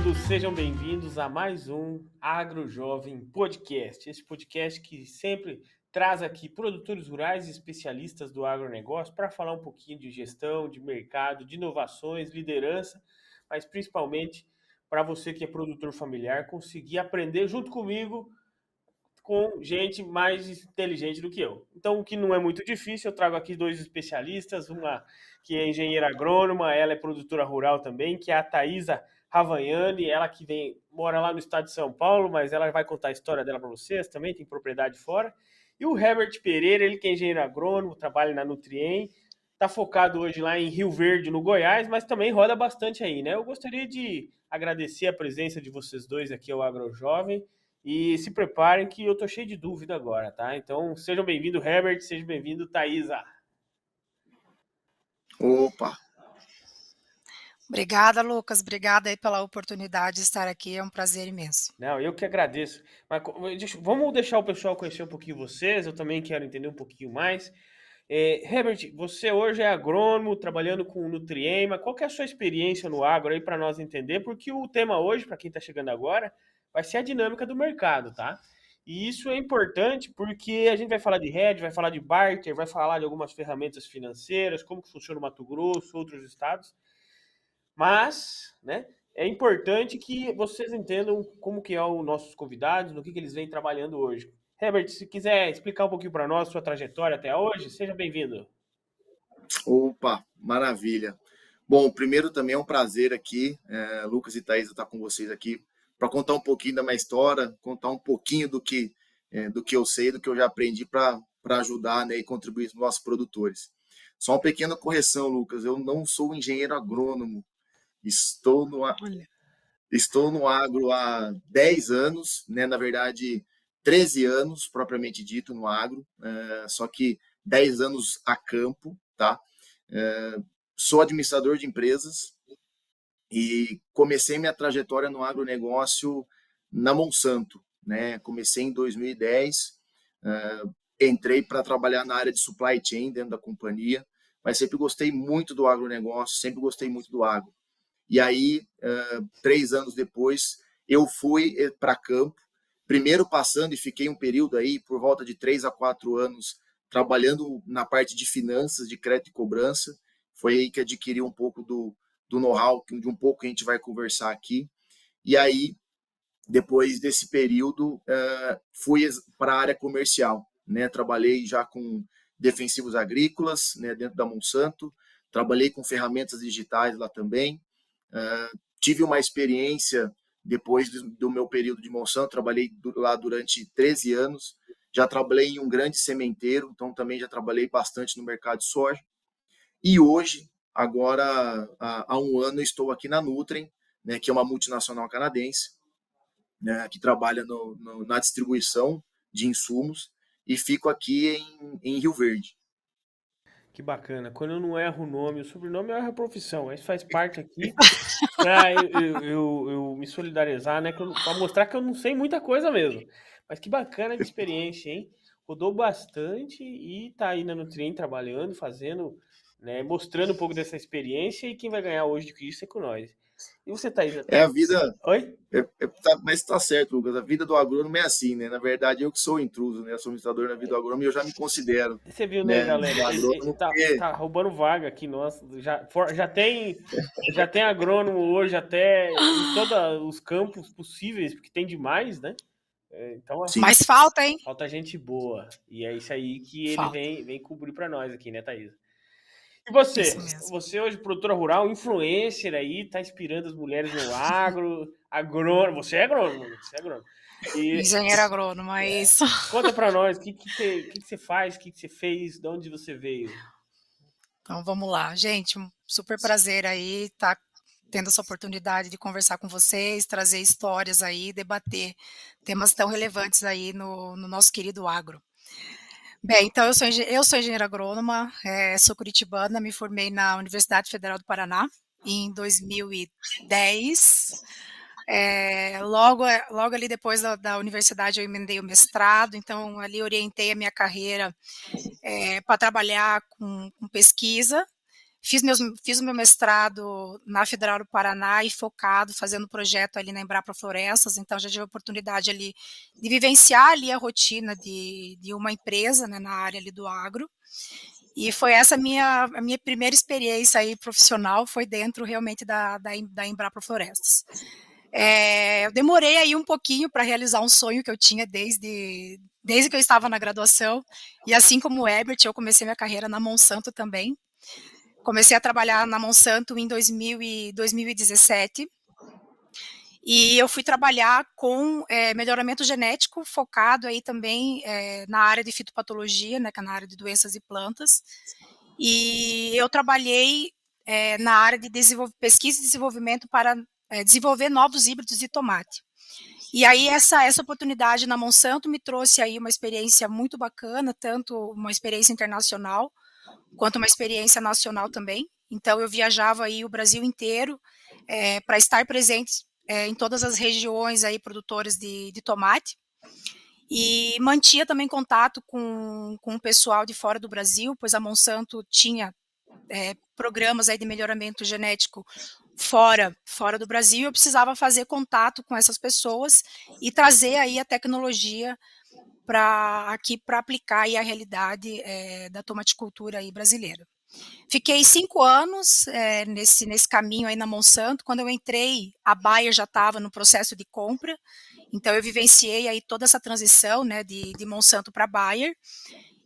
todos, sejam bem-vindos a mais um Agro Jovem Podcast. Esse podcast que sempre traz aqui produtores rurais e especialistas do agronegócio para falar um pouquinho de gestão, de mercado, de inovações, liderança, mas principalmente para você que é produtor familiar conseguir aprender junto comigo com gente mais inteligente do que eu. Então, o que não é muito difícil, eu trago aqui dois especialistas, uma que é engenheira agrônoma, ela é produtora rural também, que é a Thaisa Ravagnani, ela que mora lá no estado de São Paulo, mas ela vai contar a história dela para vocês também, tem propriedade fora. E o Herbert Pereira, ele que é engenheiro agrônomo, trabalha na Nutrien, está focado hoje lá em Rio Verde, no Goiás, mas também roda bastante aí, né? Eu gostaria de agradecer a presença de vocês dois aqui ao Agro Jovem. E se preparem que eu tô cheio de dúvida agora, tá? Então, sejam bem-vindos, Herbert, seja bem-vindo, Thaisa. Opa! Obrigada, Lucas. Obrigada aí pela oportunidade de estar aqui. É um prazer imenso. Não, eu que agradeço. Mas vamos deixar o pessoal conhecer um pouquinho vocês, eu também quero entender um pouquinho mais. Herbert, você hoje é agrônomo, trabalhando com Nutrien, mas qual que é a sua experiência no agro aí para nós entender? Porque o tema hoje, para quem está chegando agora, vai ser a dinâmica do mercado, tá? E isso é importante porque a gente vai falar de hedge, vai falar de barter, vai falar de algumas ferramentas financeiras, como que funciona o Mato Grosso, outros estados. Mas, né, é importante que vocês entendam como que é os nossos convidados, no que eles vêm trabalhando hoje. Herbert, se quiser explicar um pouquinho para nós sua trajetória até hoje, seja bem-vindo. Opa, maravilha. Bom, primeiro também é um prazer aqui, Lucas e Thaisa, estar com vocês aqui para contar um pouquinho da minha história, contar um pouquinho do que eu sei, do que eu já aprendi para ajudar, né, e contribuir com os nossos produtores. Só uma pequena correção, Lucas, eu não sou engenheiro agrônomo, estou no agro há 10 anos, né, na verdade 13 anos, propriamente dito, no agro, só que 10 anos a campo, tá? Sou administrador de empresas e comecei minha trajetória no agronegócio na Monsanto, né? Comecei em 2010, entrei para trabalhar na área de supply chain dentro da companhia, mas sempre gostei muito do agronegócio, sempre gostei muito do agro. E aí, 3 anos depois, eu fui para campo, primeiro passando e fiquei um período aí, por volta de 3 a 4 anos, trabalhando na parte de finanças, de crédito e cobrança. Foi aí que adquiri um pouco do know-how, de um pouco que a gente vai conversar aqui. E aí, depois desse período, fui para a área comercial, né? Trabalhei já com defensivos agrícolas, né, dentro da Monsanto, trabalhei com ferramentas digitais lá também. Tive uma experiência depois do meu período de Monsanto, trabalhei lá durante 13 anos, já trabalhei em um grande sementeiro, então também já trabalhei bastante no mercado de soja. E hoje, agora há um ano, estou aqui na Nutrien, né, que é uma multinacional canadense, né, que trabalha na distribuição de insumos, e fico aqui em Rio Verde. Que bacana. Quando eu não erro o nome, o sobrenome eu erro a profissão. Isso faz parte aqui para eu me solidarizar, né? Para mostrar que eu não sei muita coisa mesmo. Mas que bacana de experiência, hein? Rodou bastante e tá aí na Nutrien trabalhando, fazendo, né? Mostrando um pouco dessa experiência e quem vai ganhar hoje com isso é com nós. E você, Thaís? É a vida. Oi? Mas está certo, Lucas. A vida do agrônomo é assim, né? Na verdade, eu que sou intruso, né? Eu sou administrador na vida do agrônomo e eu já me considero. Você viu, né, Né, galera? do Ele agrônomo, porque tá roubando vaga aqui, nossa. Já tem agrônomo hoje até em todos os campos possíveis, porque tem demais, né? Então, sim. Mas falta, hein? falta gente boa. E é isso aí que ele Falta. vem cobrir para nós aqui, né, Thaís? E você? Isso mesmo. Você hoje, produtora rural, influencer aí, tá inspirando as mulheres no agro, agrônomo. Você é agrônomo, você é agrônomo. E Engenheiro agrônomo, é isso. conta para nós, o que você faz, o que você fez, de onde você veio? Então vamos lá. Gente, um super prazer aí estar tendo essa oportunidade de conversar com vocês, trazer histórias aí, debater temas tão relevantes aí no nosso querido agro. Bem, então eu sou engenheira agrônoma, sou curitibana, me formei na Universidade Federal do Paraná em 2010. Logo ali depois da universidade eu emendei o mestrado, então ali orientei a minha carreira para trabalhar com pesquisa. Fiz o meu mestrado na Federal do Paraná e focado, fazendo projeto ali na Embrapa Florestas, então já tive a oportunidade ali de vivenciar ali a rotina de uma empresa, né, na área ali do agro. E foi essa a minha primeira experiência aí profissional, foi dentro realmente da Embrapa Florestas. Eu demorei aí um pouquinho para realizar um sonho que eu tinha desde que eu estava na graduação, e assim como o Herbert, eu comecei minha carreira na Monsanto também. Comecei a trabalhar na Monsanto em 2017, e eu fui trabalhar com melhoramento genético, focado aí também na área de fitopatologia, né, que é na área de doenças e plantas. E eu trabalhei na área de pesquisa e desenvolvimento para desenvolver novos híbridos de tomate. E aí essa oportunidade na Monsanto me trouxe aí uma experiência muito bacana, tanto uma experiência internacional, quanto uma experiência nacional também. Então eu viajava aí o Brasil inteiro para estar presente em todas as regiões aí produtoras de tomate. E mantinha também contato com o pessoal de fora do Brasil, pois a Monsanto tinha programas aí de melhoramento genético fora do Brasil. Eu precisava fazer contato com essas pessoas e trazer aí a tecnologia para aplicar aí a realidade da tomaticultura aí brasileira. Fiquei 5 anos nesse caminho aí na Monsanto. Quando eu entrei, a Bayer já estava no processo de compra, então eu vivenciei aí toda essa transição, né, de Monsanto para Bayer.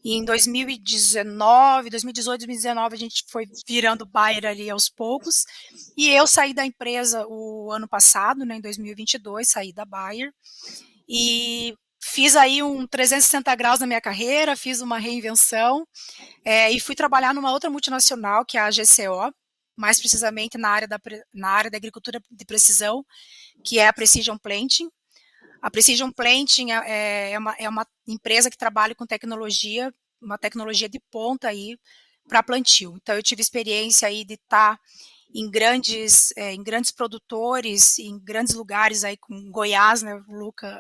E em 2018, 2019, a gente foi virando Bayer ali aos poucos. E eu saí da empresa o ano passado, né, em 2022, saí da Bayer. E fiz aí um 360 graus na minha carreira, fiz uma reinvenção e fui trabalhar numa outra multinacional, que é a GCO, mais precisamente na área da agricultura de precisão, que é a Precision Planting. A Precision Planting é uma empresa que trabalha com tecnologia, uma tecnologia de ponta aí para plantio. Então eu tive experiência aí de estar em grandes produtores, em grandes lugares aí com Goiás, né, o Luca,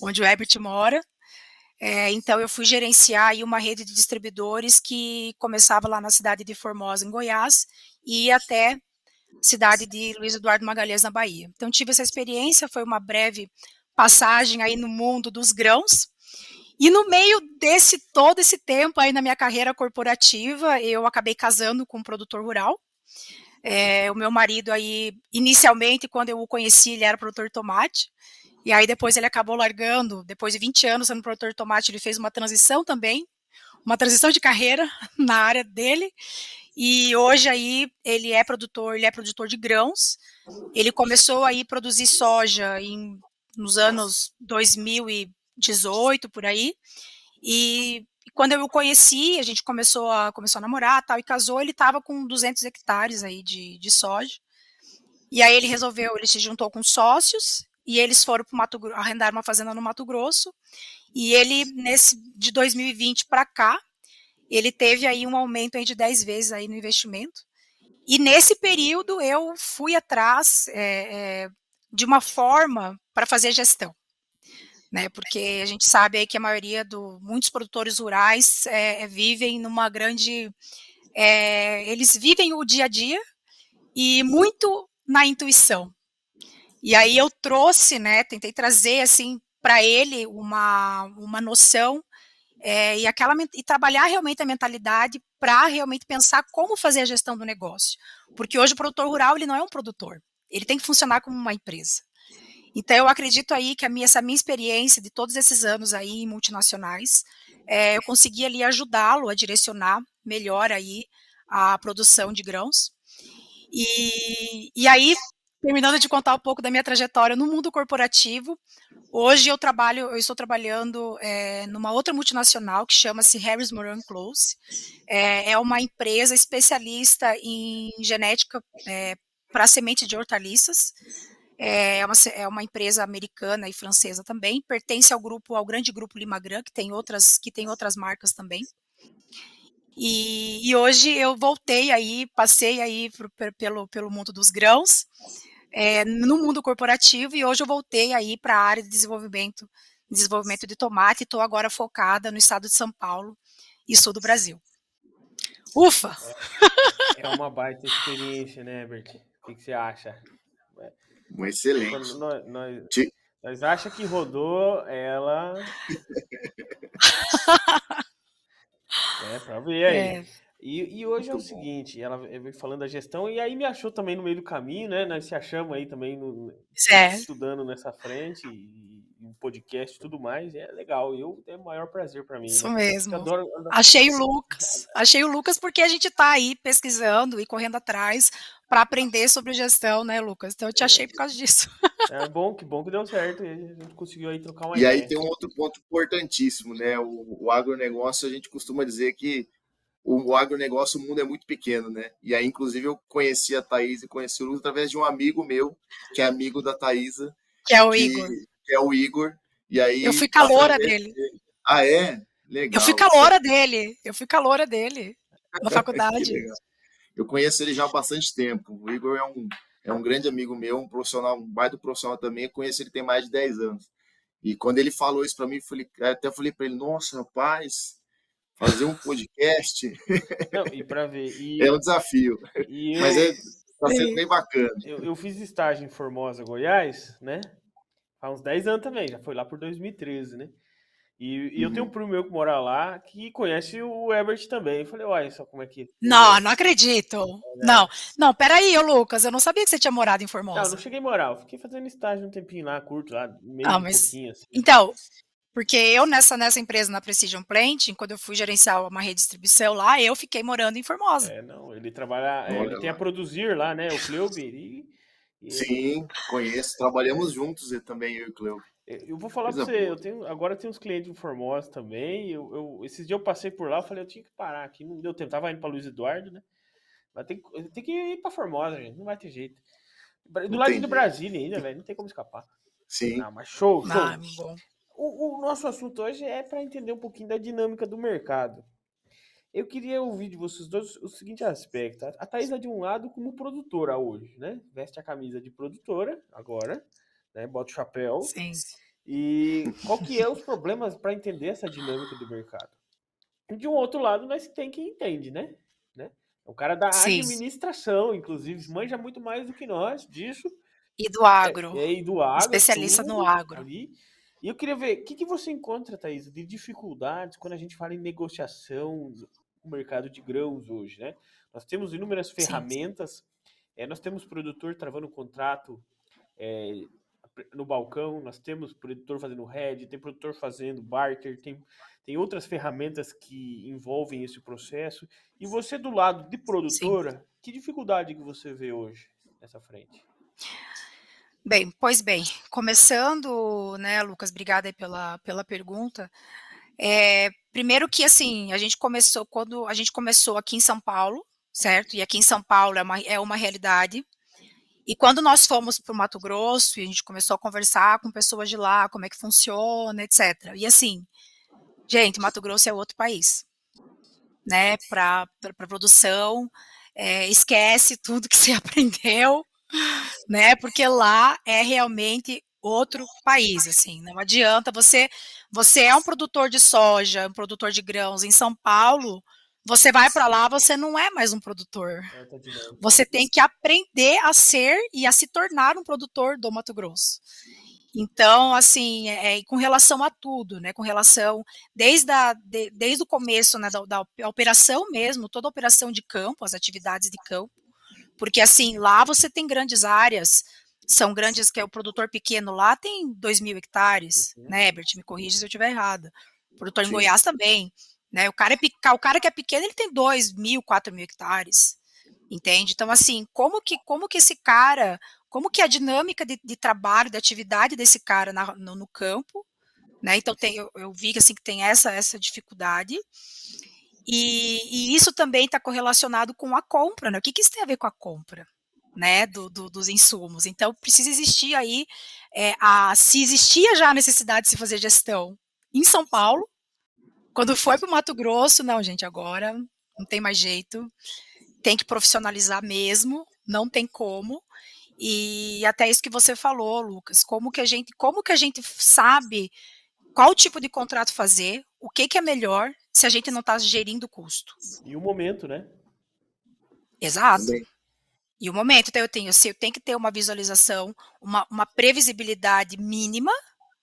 onde o Herbert mora. Então eu fui gerenciar aí uma rede de distribuidores que começava lá na cidade de Formosa, em Goiás, e ia até cidade de Luiz Eduardo Magalhães, na Bahia. Então tive essa experiência, foi uma breve passagem aí no mundo dos grãos. E no meio todo esse tempo aí na minha carreira corporativa, eu acabei casando com um produtor rural. O meu marido aí, inicialmente, quando eu o conheci, ele era produtor de tomate. E aí depois ele acabou largando, depois de 20 anos sendo produtor de tomate, ele fez uma transição também, uma transição de carreira na área dele. E hoje aí ele é produtor de grãos. Ele começou aí a produzir soja nos anos 2018, por aí. E quando eu o conheci, a gente começou a namorar, tal, e casou. Ele estava com 200 hectares aí de soja. E aí ele se juntou com sócios e eles foram para arrendar uma fazenda no Mato Grosso. E ele, de 2020 para cá, ele teve aí um aumento aí de 10 vezes aí no investimento. E nesse período eu fui atrás de uma forma para fazer gestão, né? Porque a gente sabe aí que a maioria muitos produtores rurais vivem numa grande, eles vivem o dia a dia e muito na intuição. E aí eu trouxe, né? Tentei trazer assim para ele uma noção e trabalhar realmente a mentalidade para realmente pensar como fazer a gestão do negócio. Porque hoje o produtor rural ele não é um produtor, ele tem que funcionar como uma empresa. Então eu acredito aí que essa minha experiência de todos esses anos aí em multinacionais, eu consegui ali ajudá-lo a direcionar melhor aí a produção de grãos. E aí, terminando de contar um pouco da minha trajetória no mundo corporativo, hoje eu estou trabalhando numa outra multinacional que chama-se Harris Moran Close. É uma empresa especialista em genética para semente de hortaliças. É uma empresa americana e francesa também. Pertence ao grande grupo Limagran, que tem outras marcas também. E hoje eu voltei aí, passei aí pelo mundo dos grãos, no mundo corporativo, e hoje eu voltei aí para a área de desenvolvimento de tomate, e estou agora focada no estado de São Paulo e sul do Brasil. Ufa! É uma baita experiência, né, Herbert? O que você acha? Um Quando excelente. nós acha que rodou, ela pra ver aí. É, E hoje é o Muito bom. seguinte, ela veio falando da gestão e aí me achou também no meio do caminho, né? Nós se achamos aí também é, estudando nessa frente e em podcast e tudo mais. É legal. É o maior prazer para mim, isso né? Eu mesmo. adoro. Achei o Lucas porque a gente tá aí pesquisando e correndo atrás para aprender sobre gestão, né, Lucas? Então eu te achei por causa disso. É bom, que bom que deu certo. E a gente conseguiu aí trocar uma E aí ideia. tem um outro ponto importantíssimo, né? O agronegócio, a gente costuma dizer que o agronegócio, o mundo é muito pequeno, né? E aí, inclusive, eu conheci a Thaís e conheci o Lucas através de um amigo meu, que é amigo da Thaisa, Que é o que, Igor. que é o Igor. E Eu fui aí, caloura através dele. dele. Ah, é? Eu fui Legal, isso caloura dele. Eu fui caloura dele na que faculdade. legal. Eu conheço ele já há bastante tempo. O Igor é um grande amigo meu, um profissional, um baita profissional também. Eu conheço ele tem mais de 10 anos. E quando ele falou isso para mim, até falei para ele: Nossa, rapaz, fazer um podcast Não, e para ver. é um desafio, E mas tá sendo Sim, bem bacana. eu fiz estágio em Formosa, Goiás, né? Há uns 10 anos também, já foi lá por 2013, né? E eu tenho um Uhum. primo meu que mora lá que conhece o Herbert também. Eu falei, olha só como é que ele não, é. não acredito. Não, Né? não, peraí, ô Lucas, eu não sabia que você tinha morado em Não, eu não Formosa. cheguei a morar, eu fiquei fazendo estágio um tempinho lá, curto lá, Ah, mês e mas pouquinho, assim. então, porque eu nessa empresa, na Precision Planting, quando eu fui gerenciar uma rede de distribuição lá, eu fiquei morando em Formosa. É, não, ele trabalha, ele Olha tem a lá. produzir lá, né, o Cleuber, Sim, conheço. Trabalhamos juntos também, eu e o Cleo. eu vou falar pra Coisa você, boa. agora tem uns clientes em Formosa também, esses dias eu passei por lá, eu falei, eu tinha que parar aqui, não deu tempo, tava indo pra Luiz Eduardo, né, mas tem que ir pra Formosa, gente, não vai ter jeito. Do Não ladinho tem do jeito. Brasília ainda, velho, não tem como escapar. Sim. Não, mas show, Ah, show. bom. O nosso assunto hoje é para entender um pouquinho da dinâmica do mercado. Eu queria ouvir de vocês dois o seguinte aspecto. A Thaís é de um lado como produtora hoje, né? Veste a camisa de produtora agora, né? Bota o chapéu. Sim, E qual que é os problemas para entender essa dinâmica do mercado? E de um outro lado, nós tem quem entende, né? O cara da sim. administração, inclusive, manja muito mais do que nós disso. E do agro, E do agro, especialista no tudo agro. ali. E eu queria ver, o que você encontra, Thaís, de dificuldades quando a gente fala em negociação no mercado de grãos hoje, né? Nós temos inúmeras Sim, ferramentas, nós temos produtor travando contrato é, no balcão, nós temos produtor fazendo head, tem produtor fazendo barter, tem outras ferramentas que envolvem esse processo. E você do lado de sim. produtora, que dificuldade que você vê hoje nessa frente? Bem, pois bem, começando, né, Lucas, obrigada aí pela pergunta. Primeiro que, assim, quando a gente começou aqui em São Paulo, certo? E aqui em São Paulo é uma realidade. E quando nós fomos para o Mato Grosso e a gente começou a conversar com pessoas de lá, como é que funciona, etc. E assim, gente, Mato Grosso é outro país, né? Para produção, esquece tudo que você aprendeu, né? Porque lá é realmente outro país, assim. Não adianta você é um produtor de soja, um produtor de grãos em São Paulo, você vai para lá, você não é mais um produtor. É outra dinâmica. Você tem que aprender a ser e a se tornar um produtor do Mato Grosso. Então, assim, com relação a tudo, né? Com relação desde o começo, né, da operação mesmo, toda a operação de campo, as atividades de campo, porque assim, lá você tem grandes áreas, são grandes, que é o produtor pequeno lá tem 2.000 hectares, Uhum. né, Herbert, me corrija se eu estiver errada. O produtor em Sim. Goiás também, né, o cara que é pequeno, ele tem 2.000, 4.000 hectares, entende? Então, assim, como que esse cara, como que a dinâmica de trabalho, de atividade desse cara no campo, né, então eu vi que, assim, que tem essa dificuldade, e isso também está correlacionado com a compra, né? O que isso tem a ver com a compra, né? Dos insumos. Então, precisa existir aí, se existia já a necessidade de se fazer gestão em São Paulo, quando foi para o Mato Grosso, não, gente, agora não tem mais jeito, tem que profissionalizar mesmo, não tem como. E até isso que você falou, Lucas, como que a gente sabe qual tipo de contrato fazer, o que é melhor, se a gente não está gerindo o custo. E o momento, né? Exato. Também. E o momento, então eu tenho que ter uma visualização, uma previsibilidade mínima,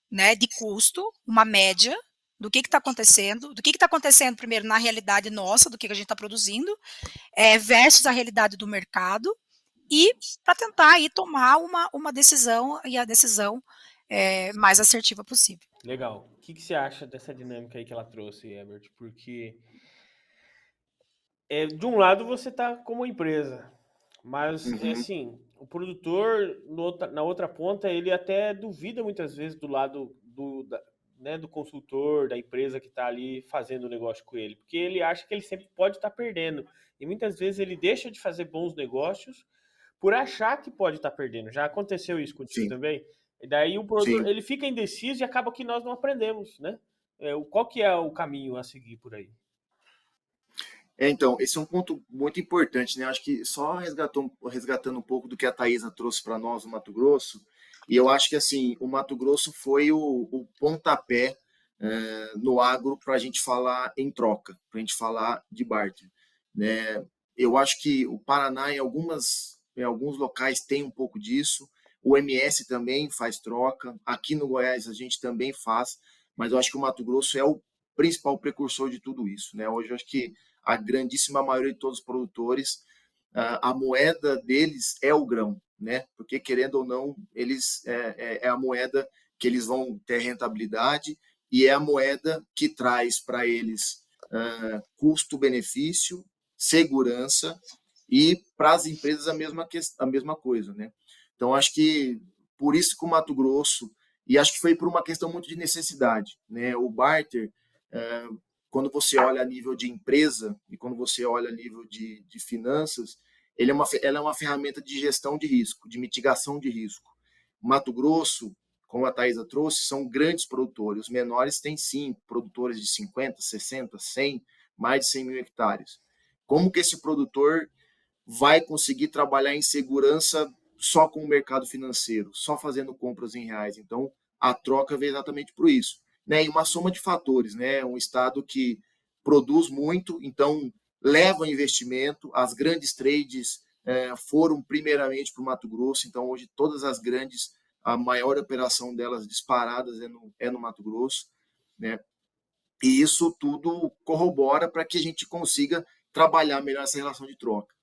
né, de custo, uma média do que está acontecendo, primeiro na realidade nossa, do que a gente está produzindo, versus a realidade do mercado, e para tentar aí tomar uma decisão, e a decisão mais assertiva possível. Legal. O que você acha dessa dinâmica aí que ela trouxe, Herbert? Porque de um lado você tá como empresa, mas Uhum. assim, o produtor na outra ponta ele até duvida muitas vezes do lado né, do consultor, da empresa que está ali fazendo o negócio com ele, porque ele acha que ele sempre pode estar perdendo. E muitas vezes ele deixa de fazer bons negócios por achar que pode estar perdendo. Já aconteceu isso contigo Sim, também? E daí o produtor sim. ele fica indeciso e acaba que nós não aprendemos, né? Qual que é o caminho a seguir por aí? Então, esse é um ponto muito importante, né? Acho que só resgatando um pouco do que a Thaisa trouxe para nós no Mato Grosso, e eu acho que assim, o Mato Grosso foi o pontapé no agro para a gente falar em troca, para a gente falar de barter, né? Eu acho que o Paraná, em alguns locais, tem um pouco disso, o MS também faz troca, aqui no Goiás a gente também faz, mas eu acho que o Mato Grosso é o principal precursor de tudo isso, né? Hoje eu acho que a grandíssima maioria de todos os produtores, a moeda deles é o grão, né? Porque querendo ou não, eles é a moeda que eles vão ter rentabilidade e é a moeda que traz para eles custo-benefício, segurança e para as empresas a mesma coisa, né? Então acho que por isso que o Mato Grosso, e acho que foi por uma questão muito de necessidade, né? O barter quando você olha a nível de empresa e quando você olha a nível de finanças, ela é uma ferramenta de gestão de risco, de mitigação de risco. Mato Grosso, como a Thaisa trouxe, são grandes produtores. Os menores têm, sim, produtores de 50, 60, 100, mais de 100 mil hectares. Como que esse produtor vai conseguir trabalhar em segurança só com o mercado financeiro, só fazendo compras em reais? Então, a troca veio exatamente por isso, né? E uma soma de fatores, né? Um estado que produz muito, então leva investimento. As grandes trades foram primeiramente para o Mato Grosso, então hoje todas as grandes, a maior operação delas disparadas é no Mato Grosso, né? E isso tudo corrobora para que a gente consiga trabalhar melhor essa relação de troca.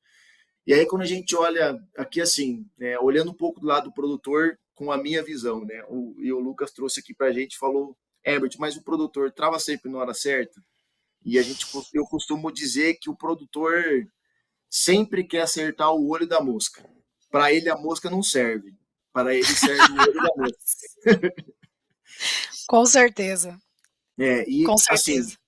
E aí, quando a gente olha aqui assim, olhando um pouco do lado do produtor, com a minha visão, né? E o Lucas trouxe aqui para a gente, falou, Herbert, mas o produtor trava sempre na hora certa? E eu costumo dizer que o produtor sempre quer acertar o olho da mosca. Para ele, a mosca não serve. Para ele, serve o olho da mosca. Com certeza, E, com assim, certeza.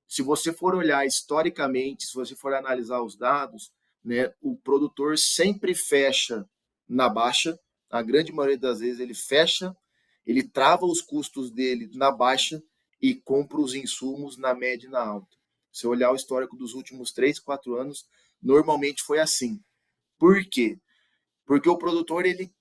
se você for olhar historicamente, se você for analisar os dados, né, o produtor sempre fecha na baixa, a grande maioria das vezes ele fecha, ele trava os custos dele na baixa e compra os insumos na média e na alta. Se olhar o histórico dos últimos 3, 4 anos, normalmente foi assim. Por quê? Porque o produtor ele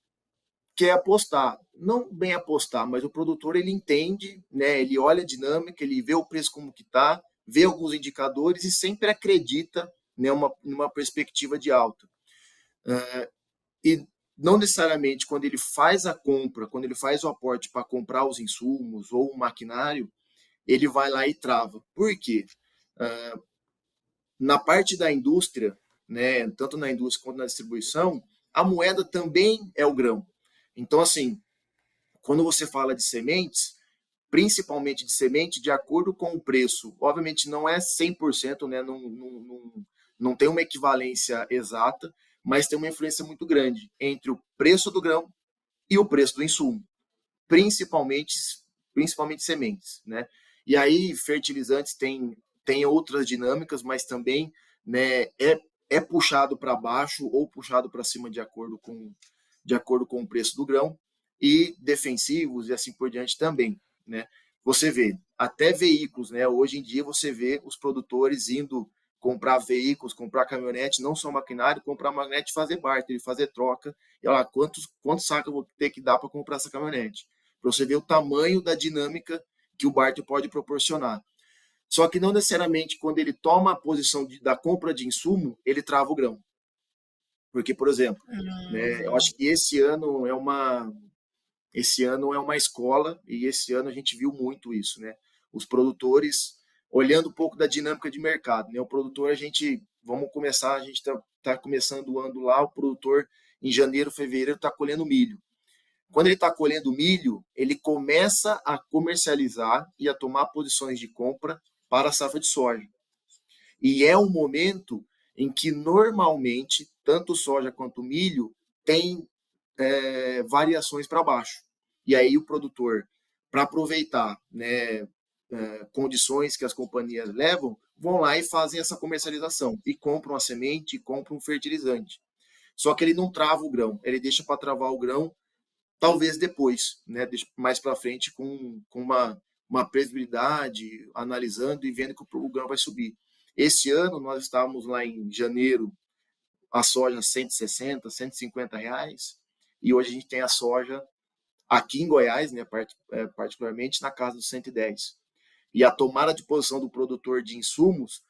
quer apostar, não bem apostar, mas o produtor ele entende, né? Ele olha a dinâmica, ele vê o preço como que está, vê alguns indicadores e sempre acredita, né, numa perspectiva de alta. E não necessariamente quando ele faz a compra, quando ele faz o aporte para comprar os insumos ou o maquinário, ele vai lá e trava. Por quê? Na parte da indústria, né, tanto na indústria quanto na distribuição, a moeda também é o grão. Então, assim, quando você fala de sementes, principalmente de semente, de acordo com o preço, obviamente não é 100%, né, não tem uma equivalência exata, mas tem uma influência muito grande entre o preço do grão e o preço do insumo, principalmente, principalmente sementes, né? E aí fertilizantes tem outras dinâmicas, mas também, né, é puxado para baixo ou puxado para cima de acordo com o preço do grão e defensivos e assim por diante também, né? Você vê até veículos, né? Hoje em dia você vê os produtores indo comprar veículos, comprar caminhonete, não só maquinário, comprar magnete, fazer barter, fazer troca. E olha lá, quantos sacos eu vou ter que dar para comprar essa caminhonete? Para você ver o tamanho da dinâmica que o barter pode proporcionar. Só que não necessariamente quando ele toma a posição da compra de insumo, ele trava o grão. Porque, por exemplo, né, eu acho que esse ano é uma escola e esse ano a gente viu muito isso, né? Os produtores olhando um pouco da dinâmica de mercado, né? O produtor a gente tá começando o ano lá, o produtor em janeiro, fevereiro está colhendo milho. Quando ele está colhendo milho, ele começa a comercializar e a tomar posições de compra para a safra de soja. E é um momento em que normalmente tanto soja quanto milho tem variações para baixo. E aí o produtor, para aproveitar, né, condições que as companhias levam, vão lá e fazem essa comercialização e compram a semente, e compram um fertilizante. Só que ele não trava o grão, ele deixa para travar o grão talvez depois, né, mais para frente com uma previsibilidade, analisando e vendo que o grão vai subir. Esse ano nós estávamos lá em janeiro, a soja 160, 150 reais, e hoje a gente tem a soja aqui em Goiás, né, particularmente na casa dos 110. E a tomada de posição do produtor de insumos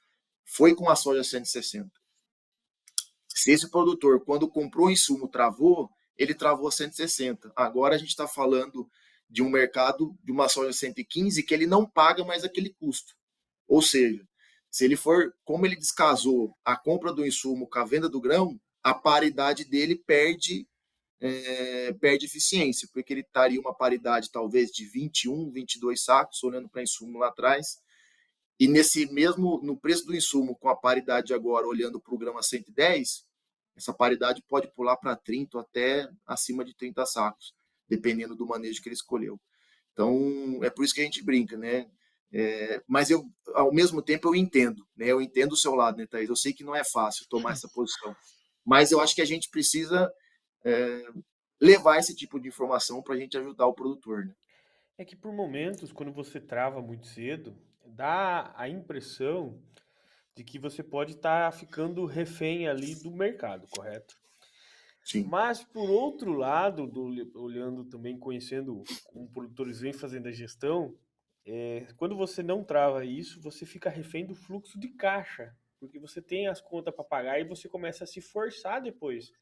foi com a soja 160. Se esse produtor, quando comprou o insumo, travou, ele travou a 160. Agora a gente está falando de um mercado de uma soja 115 que ele não paga mais aquele custo. Ou seja, se ele for, como ele descasou a compra do insumo com a venda do grão, a paridade dele perde eficiência, porque ele estaria uma paridade talvez de 21, 22 sacos, olhando para insumo lá atrás, e no preço do insumo, com a paridade agora, olhando para o grama 110, essa paridade pode pular para 30 ou até acima de 30 sacos, dependendo do manejo que ele escolheu. Então, é por isso que a gente brinca, né? Mas ao mesmo tempo, eu entendo, né? Eu entendo o seu lado, né, Thaís? Eu sei que não é fácil tomar essa posição, mas eu acho que a gente precisa é, levar esse tipo de informação para a gente ajudar o produtor, né? É que por momentos, quando você trava muito cedo, dá a impressão de que você pode estar ficando refém ali do mercado, correto? Sim, Mas por outro lado, olhando também, conhecendo como produtores vêm fazendo a gestão, quando você não trava isso, você fica refém do fluxo de caixa, porque você tem as contas para pagar e você começa a se forçar depois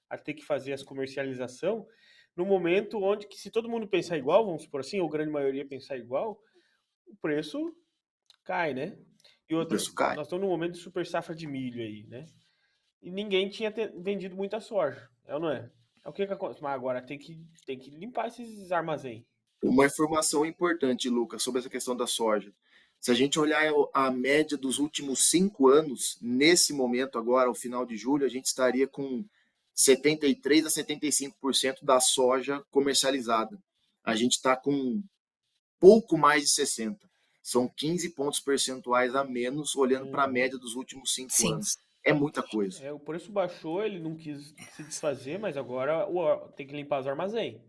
a ter que fazer as comercialização no momento onde que se todo mundo pensar igual, vamos supor assim, ou grande maioria pensar igual, o preço cai, né? E o outra, preço cai. nós estamos num momento de super safra de milho aí, né? E ninguém tinha vendido muita soja, é ou não é? É o que que acontece? Mas agora tem que limpar esses armazéns. Uma informação importante, Lucas, sobre essa questão da soja. Se a gente olhar a média dos últimos 5 anos, nesse momento agora, ao final de julho, a gente estaria com 73 a 75% da soja comercializada. A gente está com pouco mais de 60. São 15 pontos percentuais a menos, olhando para a Uhum. média dos últimos cinco Sim. anos. É muita coisa. O preço baixou, ele não quis se desfazer, mas agora tem que limpar os armazéns.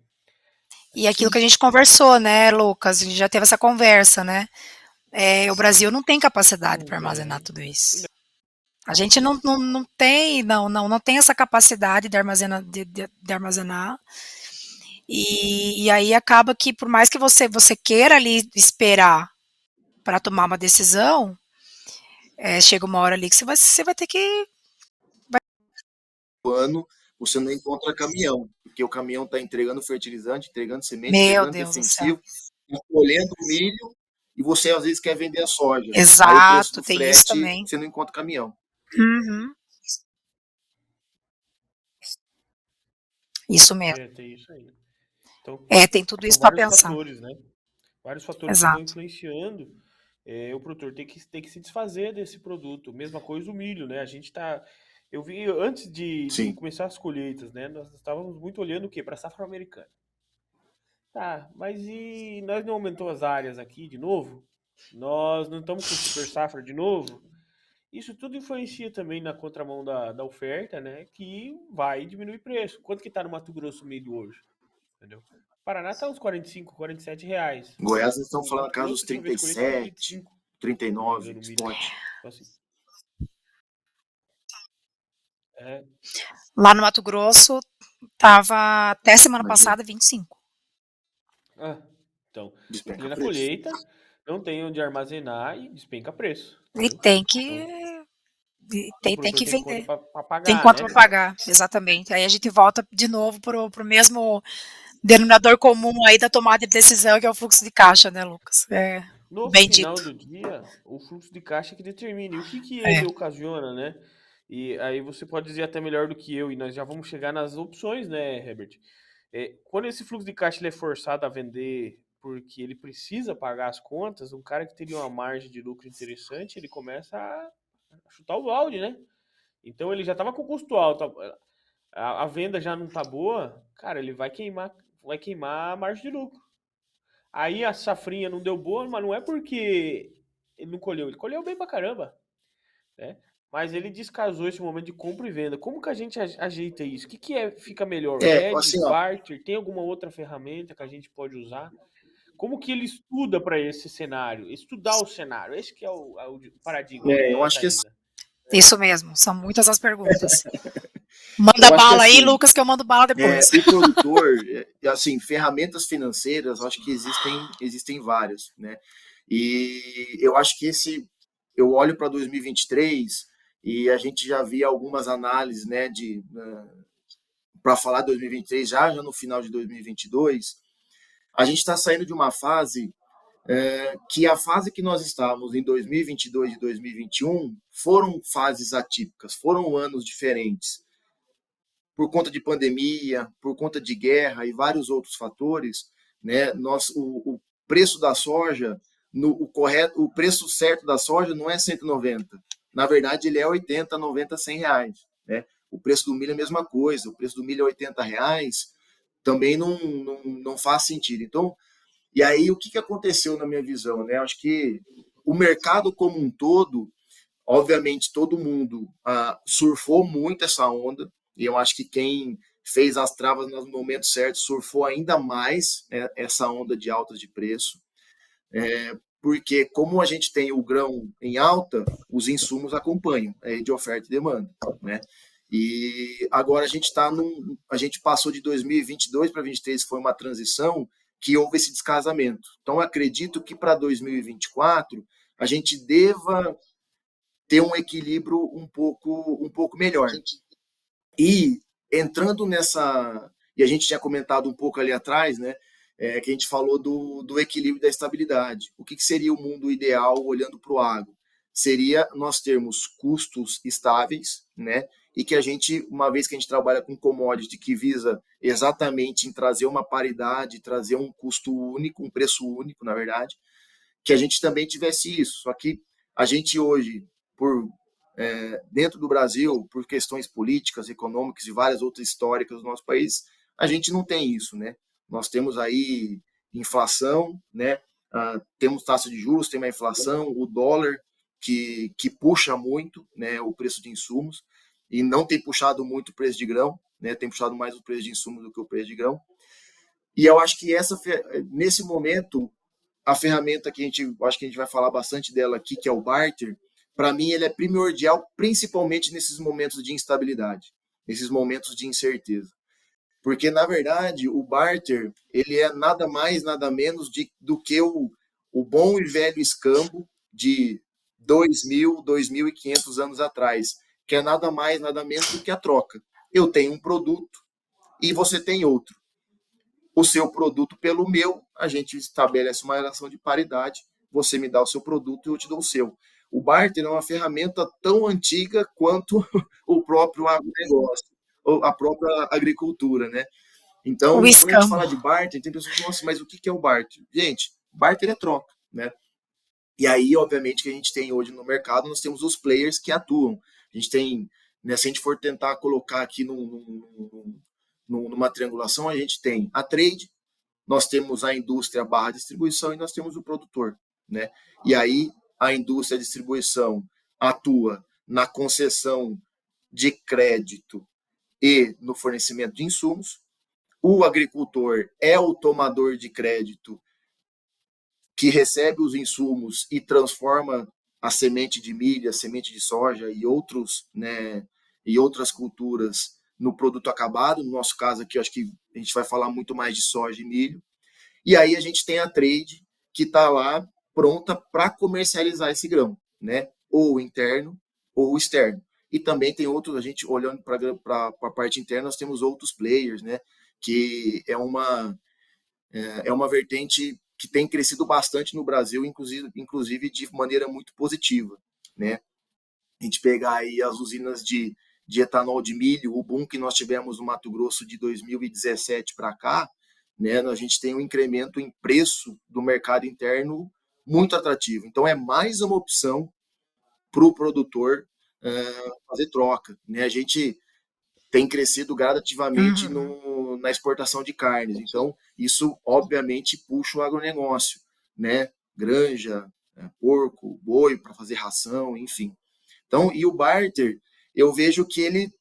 E aquilo que Sim, a gente conversou, né, Lucas? A gente já teve essa conversa, né? O Brasil não tem capacidade Não para armazenar tem. tudo isso. A gente não tem essa capacidade de armazenar. E aí acaba que, por mais que você queira ali esperar para tomar uma decisão, chega uma hora ali que você vai ter que. ano você não encontra caminhão, porque o caminhão está entregando fertilizante, entregando semente, Meu entregando Deus do céu. defensivo, tá colhendo milho, e você às vezes quer vender a soja. Aí o preço Exato, do tem isso frete, também. você não encontra caminhão. Uhum, isso mesmo. Tem isso aí. Então, Tem tudo são isso para vários pensar. fatores, né? Vários fatores que vão Exato. influenciando. O produtor tem que se desfazer desse produto. Mesma coisa o milho, né? A gente tá. Eu vi antes de Sim, começar as colheitas, né? Nós estávamos muito olhando o quê? Para a safra americana. Tá, mas e nós não aumentou as áreas aqui de novo? Nós não estamos com super safra de novo? Isso tudo influencia também na contramão da oferta, né? Que vai diminuir preço. Quanto que tá no Mato Grosso o milho hoje? Entendeu? Paraná tá uns 45, 47 reais. Goiás eles estão O falando na Mato casa Grosso, dos a última vez que eu olhei, tava 37, 35, se não me 39, engano, o milho. spot. Então, assim, é, Lá no Mato Grosso, tava até semana Imagina, passada 25. ah, então, despenca ali na preço. colheita, não tem onde armazenar e despenca preço. E Entendeu? tem que Então, o tem produtor que tem conta vender. para Tem pagar, conta né? para pagar, exatamente. Aí a gente volta de novo pro mesmo denominador comum aí da tomada de decisão, que é o fluxo de caixa, né, Lucas? É, No bem final dito. do dia, o fluxo de caixa que determina. E o que É. ele ocasiona, né? E aí você pode dizer até melhor do que eu, e nós já vamos chegar nas opções, né, Herbert? Quando esse fluxo de caixa ele é forçado a vender porque ele precisa pagar as contas, um cara que teria uma margem de lucro interessante, ele começa a chutar o balde, né? Então ele já estava com custo alto, a venda já não tá boa, cara, ele vai queimar a margem de lucro. Aí a safrinha não deu boa, mas não é porque ele não colheu, ele colheu bem pra caramba, né? Mas ele descasou esse momento de compra e venda. Como que a gente ajeita isso? O que, fica melhor? Hedge, Assim, ó, barter? Tem alguma outra ferramenta que a gente pode usar? Como que ele estuda para esse cenário? Estudar o cenário. Esse que é o paradigma, eu né, acho que Thaisa? Isso mesmo, são muitas as perguntas. Manda eu acho que bala aí, assim, Lucas, que eu mando bala depois. o produtor, assim, ferramentas financeiras, acho que existem várias, né? E eu acho que eu olho para 2023 e a gente já via algumas análises, né, para falar de 2023 já no final de 2022, a gente está saindo de uma fase que a fase que nós estávamos em 2022 e 2021 foram fases atípicas, foram anos diferentes por conta de pandemia, por conta de guerra e vários outros fatores, né? O preço da soja, o preço certo da soja não é 190. Na verdade, ele é 80, 90, 100 reais. Né? O preço do milho é a mesma coisa. O preço do milho é 80 reais. Também não faz sentido. Então, e aí, o que aconteceu na minha visão? Né? Acho que o mercado como um todo, obviamente, todo mundo surfou muito essa onda, e eu acho que quem fez as travas nos momentos certos surfou ainda mais, né, essa onda de alta de preço, porque como a gente tem o grão em alta, os insumos acompanham, de oferta e demanda, né? E agora a gente passou de 2022 para 2023, foi uma transição que houve esse descasamento. Então, acredito que para 2024 a gente deva ter um equilíbrio um pouco melhor. E entrando nessa. E a gente tinha comentado um pouco ali atrás, né? Que a gente falou do equilíbrio da estabilidade. O que seria o mundo ideal olhando para o agro? Seria nós termos custos estáveis, né? E que a gente, uma vez que a gente trabalha com commodity que visa exatamente em trazer uma paridade, trazer um custo único, um preço único, na verdade, que a gente também tivesse isso. Só que a gente hoje, por dentro do Brasil, por questões políticas, econômicas e várias outras históricas do nosso país, a gente não tem isso, né? Nós temos aí inflação, né? Temos taxa de juros, tem uma inflação, o dólar que puxa muito, né, o preço de insumos e não tem puxado muito o preço de grão, né? Tem puxado mais o preço de insumos do que o preço de grão. E eu acho que nesse momento a ferramenta que acho que a gente vai falar bastante dela aqui, que é o barter, para mim ele é primordial, principalmente nesses momentos de instabilidade, nesses momentos de incerteza. Porque, na verdade, o barter ele é nada mais, nada menos do que o bom e velho escambo de 2.000, 2.500 anos atrás, que é nada mais, nada menos do que a troca. Eu tenho um produto e você tem outro. O seu produto pelo meu, a gente estabelece uma relação de paridade, você me dá o seu produto e eu te dou o seu. O barter é uma ferramenta tão antiga quanto o próprio agronegócio, ou a própria agricultura, né? O Então, quando a gente escambo. fala de barter, tem pessoas que falam, nossa, mas o que é o barter? Gente, barter é troca, né? E aí, obviamente, que a gente tem hoje no mercado, nós temos os players que atuam. A gente tem, né, se a gente for tentar colocar aqui numa triangulação, a gente tem a trade, nós temos a indústria barra distribuição e nós temos o produtor, né? E aí a indústria distribuição atua na concessão de crédito e no fornecimento de insumos. O agricultor é o tomador de crédito que recebe os insumos e transforma a semente de milho, a semente de soja e outros, né, e outras culturas no produto acabado. No nosso caso aqui, acho que a gente vai falar muito mais de soja e milho. E aí a gente tem a trade que está lá pronta para comercializar esse grão, né? Ou interno ou externo. E também tem outros, a gente olhando para a parte interna, nós temos outros players, né? Que é uma vertente que tem crescido bastante no Brasil, inclusive de maneira muito positiva, né? A gente pegar aí as usinas de etanol de milho, o boom que nós tivemos no Mato Grosso de 2017 para cá, né, a gente tem um incremento em preço do mercado interno muito atrativo. Então, é mais uma opção para o produtor fazer troca. Né? A gente tem crescido gradativamente Uhum. na exportação de carnes. Então, isso, obviamente, puxa o agronegócio, né? Granja, porco, boi para fazer ração, enfim. Então, e o barter, eu vejo que ele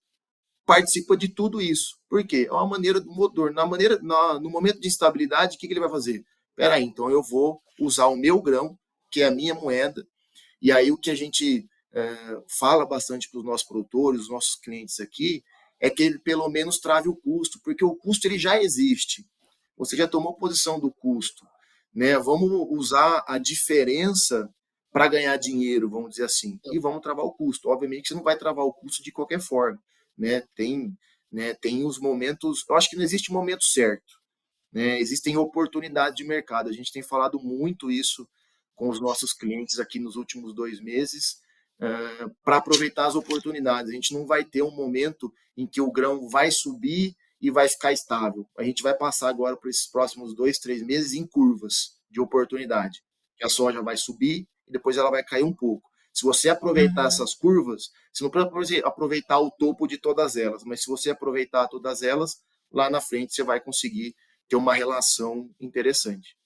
participa de tudo isso. Por quê? É uma maneira do motor. No momento de instabilidade, o que ele vai fazer? Espera aí, então eu vou usar o meu grão, que é a minha moeda, e aí o que a gente fala bastante para os nossos produtores, os nossos clientes aqui, é que ele pelo menos trave o custo, porque o custo ele já existe. Você já tomou posição do custo. Né? Vamos usar a diferença para ganhar dinheiro, vamos dizer assim, e vamos travar o custo. Obviamente que você não vai travar o custo de qualquer forma. Tem os momentos, eu acho que não existe momento certo, né? Existem oportunidades de mercado, a gente tem falado muito isso com os nossos clientes aqui nos últimos 2 meses, para aproveitar as oportunidades. A gente não vai ter um momento em que o grão vai subir e vai ficar estável. A gente vai passar agora por esses próximos 2, 3 meses em curvas de oportunidade. Que a soja vai subir e depois ela vai cair um pouco. Se você aproveitar Uhum. essas curvas, você não precisa aproveitar o topo de todas elas, mas se você aproveitar todas elas, lá na frente você vai conseguir ter uma relação interessante.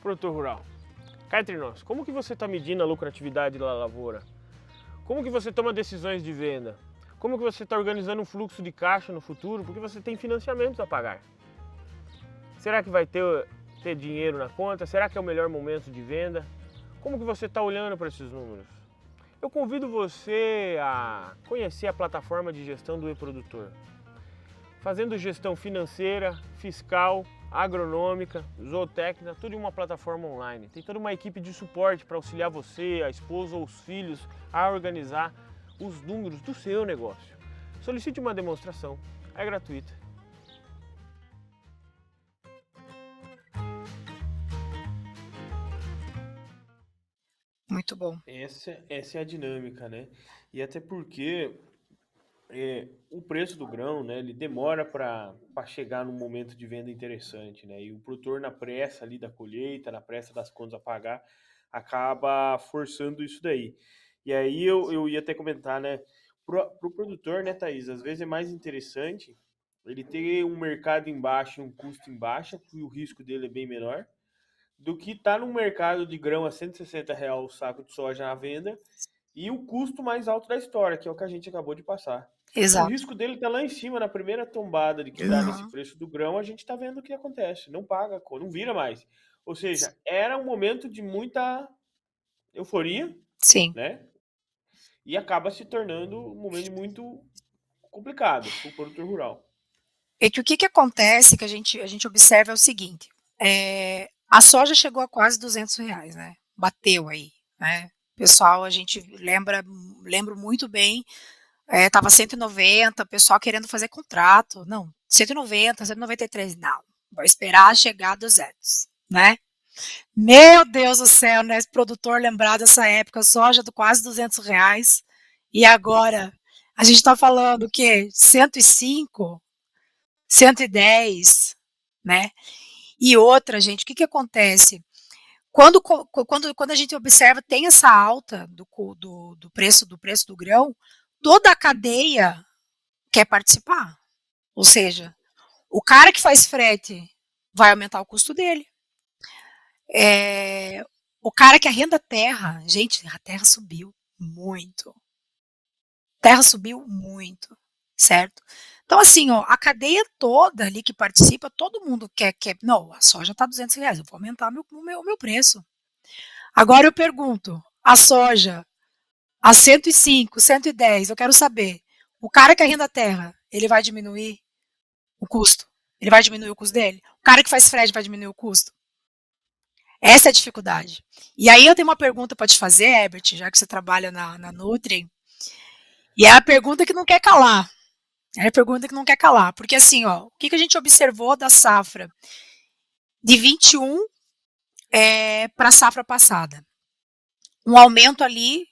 Produtor rural, cá entre nós, como que você está medindo a lucratividade da lavoura? Como que você toma decisões de venda? Como que você está organizando um fluxo de caixa no futuro? Porque você tem financiamentos a pagar. Será que vai ter dinheiro na conta? Será que é o melhor momento de venda? Como que você está olhando para esses números? Eu convido você a conhecer a plataforma de gestão do e-produtor. Fazendo gestão financeira, fiscal, agronômica, zootécnica, tudo em uma plataforma online. Tem toda uma equipe de suporte para auxiliar você, a esposa ou os filhos a organizar os números do seu negócio. Solicite uma demonstração, é gratuita. Muito bom. Essa é a dinâmica, né? E até porque o preço do grão, né, ele demora para chegar num momento de venda interessante, né? E o produtor na pressa ali da colheita, na pressa das contas a pagar, acaba forçando isso daí. E aí eu ia até comentar, né, pro produtor, né, Thaís, às vezes é mais interessante ele ter um mercado em baixa e um custo em baixa, que o risco dele é bem menor, do que estar num mercado de grão a R$ 160 o saco de soja à venda e o custo mais alto da história, que é o que a gente acabou de passar. O Exato. risco dele está lá em cima, na primeira tombada de que dá nesse Uhum. preço do grão, a gente está vendo o que acontece. Não paga, não vira mais. Ou seja, era um momento de muita euforia, Sim. né? E acaba se tornando um momento muito complicado para o produtor rural. É que o que acontece, que a gente observa é o seguinte, a soja chegou a quase R$ 200, né, bateu aí, né. Pessoal, a gente lembro muito bem, estava 190, o pessoal querendo fazer contrato, não, 190, 193, não, vou esperar chegar a 200, né. Meu Deus do céu, né, esse produtor lembrar dessa época, soja do quase R$ 200, e agora a gente está falando o quê? 105? 110, né? E outra, gente, o que acontece? Quando a gente observa, tem essa alta do preço do grão, toda a cadeia quer participar. Ou seja, o cara que faz frete vai aumentar o custo dele. O cara que arrenda terra, gente, a terra subiu muito. Terra subiu muito, certo? Então, assim, ó, a cadeia toda ali que participa, todo mundo quer não, a soja está R$ 200, eu vou aumentar meu preço. Agora eu pergunto, a soja a 105, 110, eu quero saber, o cara que arrenda a terra, ele vai diminuir o custo? Ele vai diminuir o custo dele? O cara que faz frete vai diminuir o custo? Essa é a dificuldade. E aí eu tenho uma pergunta para te fazer, Herbert, já que você trabalha na Nutri, e é a pergunta que não quer calar. É a pergunta que não quer calar. Porque assim, ó, o que a gente observou da safra de 21 para a safra passada? Um aumento ali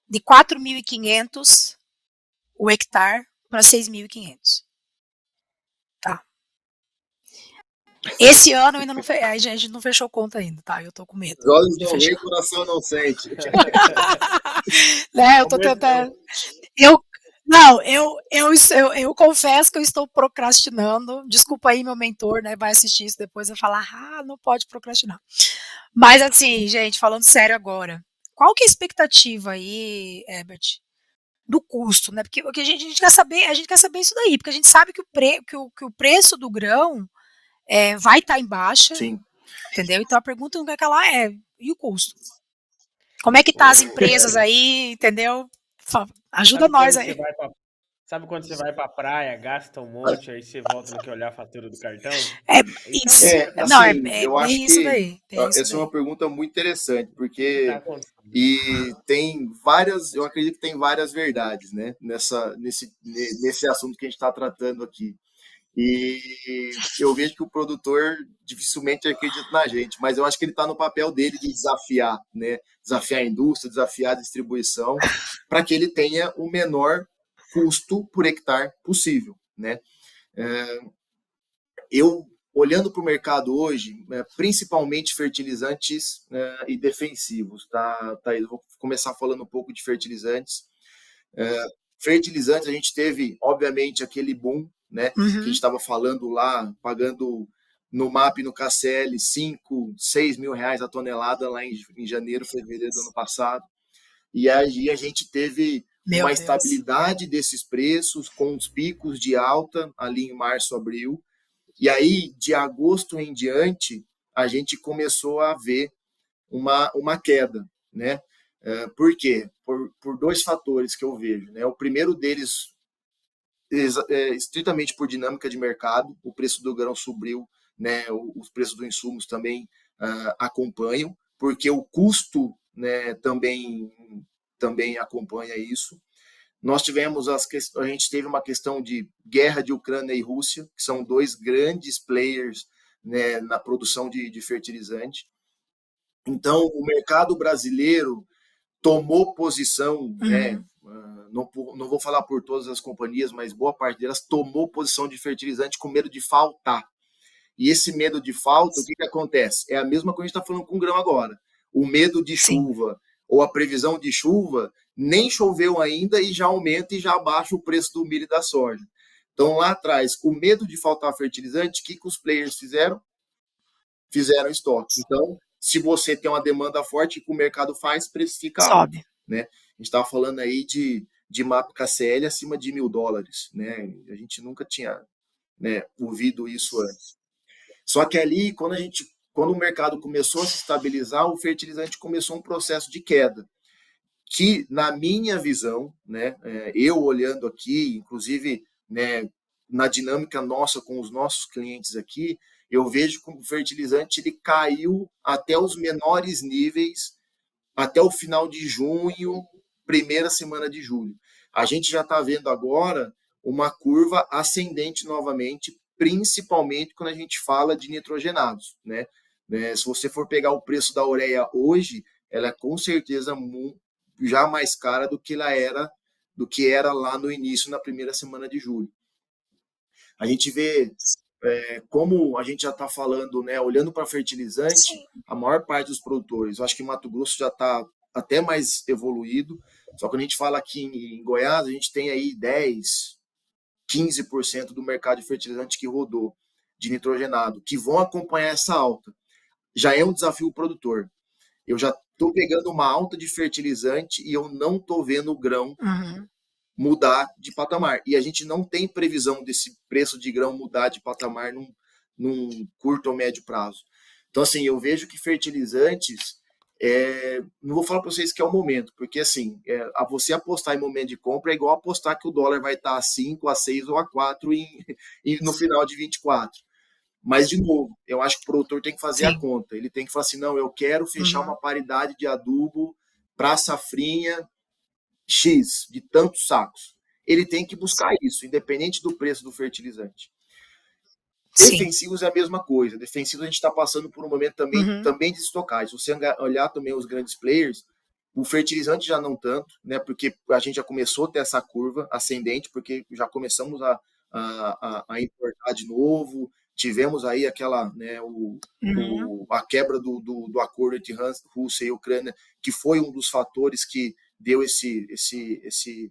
de 4.500 o hectare para 6.500. Tá. Esse ano ainda não a gente não fechou conta ainda, tá? Eu tô com medo. Os olhos de não fechar. veem, o coração não sente. Né, eu tô tentando. Eu confesso que eu estou procrastinando. Desculpa aí, meu mentor, né? Vai assistir isso depois e falar, não pode procrastinar. Mas assim, gente, falando sério agora, qual que é a expectativa aí, Herbert, do custo, né? Porque a gente quer saber isso daí, porque a gente sabe que o preço do grão vai estar em baixa, Sim. entendeu? Então a pergunta não quer calar e o custo? Como é que tá as empresas aí, entendeu? Ajuda nós aí. Sabe quando você vai pra praia, gasta um monte, aí você volta no que olhar a fatura do cartão? Isso. Não, assim, eu acho bem isso que daí. essa é uma pergunta muito interessante, O que tá porque acontecendo? tem várias, eu acredito que tem várias verdades, né, nesse assunto que a gente está tratando aqui. E eu vejo que o produtor dificilmente acredita na gente, mas eu acho que ele está no papel dele de desafiar, né? Desafiar a indústria, desafiar a distribuição, para que ele tenha o menor custo por hectare possível, né? Eu, olhando para o mercado hoje, principalmente fertilizantes e defensivos, tá? Eu vou começar falando um pouco de fertilizantes. Fertilizantes, a gente teve, obviamente, aquele boom, né? Que a gente estava falando lá, pagando no MAP e no KCL 5, 6 mil reais a tonelada lá em janeiro, fevereiro do ano passado. E aí a gente teve uma estabilidade desses preços, com os picos de alta ali em março, abril. E aí, de agosto em diante, a gente começou a ver uma queda, né? Por quê? Por dois fatores que eu vejo, né? O primeiro deles estritamente por dinâmica de mercado, o preço do grão subiu, né? Os preços dos insumos também acompanham, porque o custo, né, também acompanha isso. Nós tivemos a gente teve uma questão de guerra de Ucrânia e Rússia, que são dois grandes players, né, na produção de fertilizante. Então, o mercado brasileiro tomou posição, né? Não vou falar por todas as companhias, mas boa parte delas tomou posição de fertilizante com medo de faltar. E esse medo de falta, o que acontece? É a mesma coisa que a gente está falando com o grão agora. O medo de chuva ou a previsão de chuva, nem choveu ainda e já aumenta e já abaixa o preço do milho e da soja. Então, lá atrás, o medo de faltar fertilizante, o que os players fizeram? Fizeram estoque. Então, se você tem uma demanda forte, o que o mercado faz? Precifica alto. Né? A gente estava falando aí de MAP KCL acima de $1.000. Né? A gente nunca tinha, né, ouvido isso antes. Só que ali, quando o mercado começou a se estabilizar, o fertilizante começou um processo de queda, que, na minha visão, né, eu olhando aqui, inclusive, né, na dinâmica nossa com os nossos clientes aqui, eu vejo que o fertilizante ele caiu até os menores níveis, até o final de junho, primeira semana de julho. A gente já está vendo agora uma curva ascendente novamente, principalmente quando a gente fala de nitrogenados, né? Se você for pegar o preço da ureia hoje, ela é com certeza já mais cara do que era lá no início, na primeira semana de julho. A gente vê como a gente já está falando, né, olhando para fertilizante, a maior parte dos produtores, eu acho que Mato Grosso já está até mais evoluído, só que quando a gente fala aqui em Goiás, a gente tem aí 10, 15% do mercado de fertilizante que rodou, de nitrogenado, que vão acompanhar essa alta. Já é um desafio o produtor. Eu já estou pegando uma alta de fertilizante e eu não estou vendo o grão mudar de patamar. E a gente não tem previsão desse preço de grão mudar de patamar num curto ou médio prazo. Então, assim, eu vejo que fertilizantes não vou falar para vocês que é o momento, porque assim, você apostar em momento de compra é igual apostar que o dólar vai estar a 5, a 6 ou a 4 no final de 24. Mas, de novo, eu acho que o produtor tem que fazer a Sim. conta. Ele tem que falar assim, não, eu quero fechar Uhum. uma paridade de adubo para a safrinha X, de tantos sacos. Ele tem que buscar isso, independente do preço do fertilizante. Sim. Defensivos é a mesma coisa. Defensivos a gente está passando por um momento também de estocagem. Se você olhar também os grandes players, o fertilizante já não tanto, né? Porque a gente já começou a ter essa curva ascendente, porque já começamos a importar de novo. Tivemos aí aquela, né, a quebra do acordo entre Rússia e Ucrânia, que foi um dos fatores que deu esse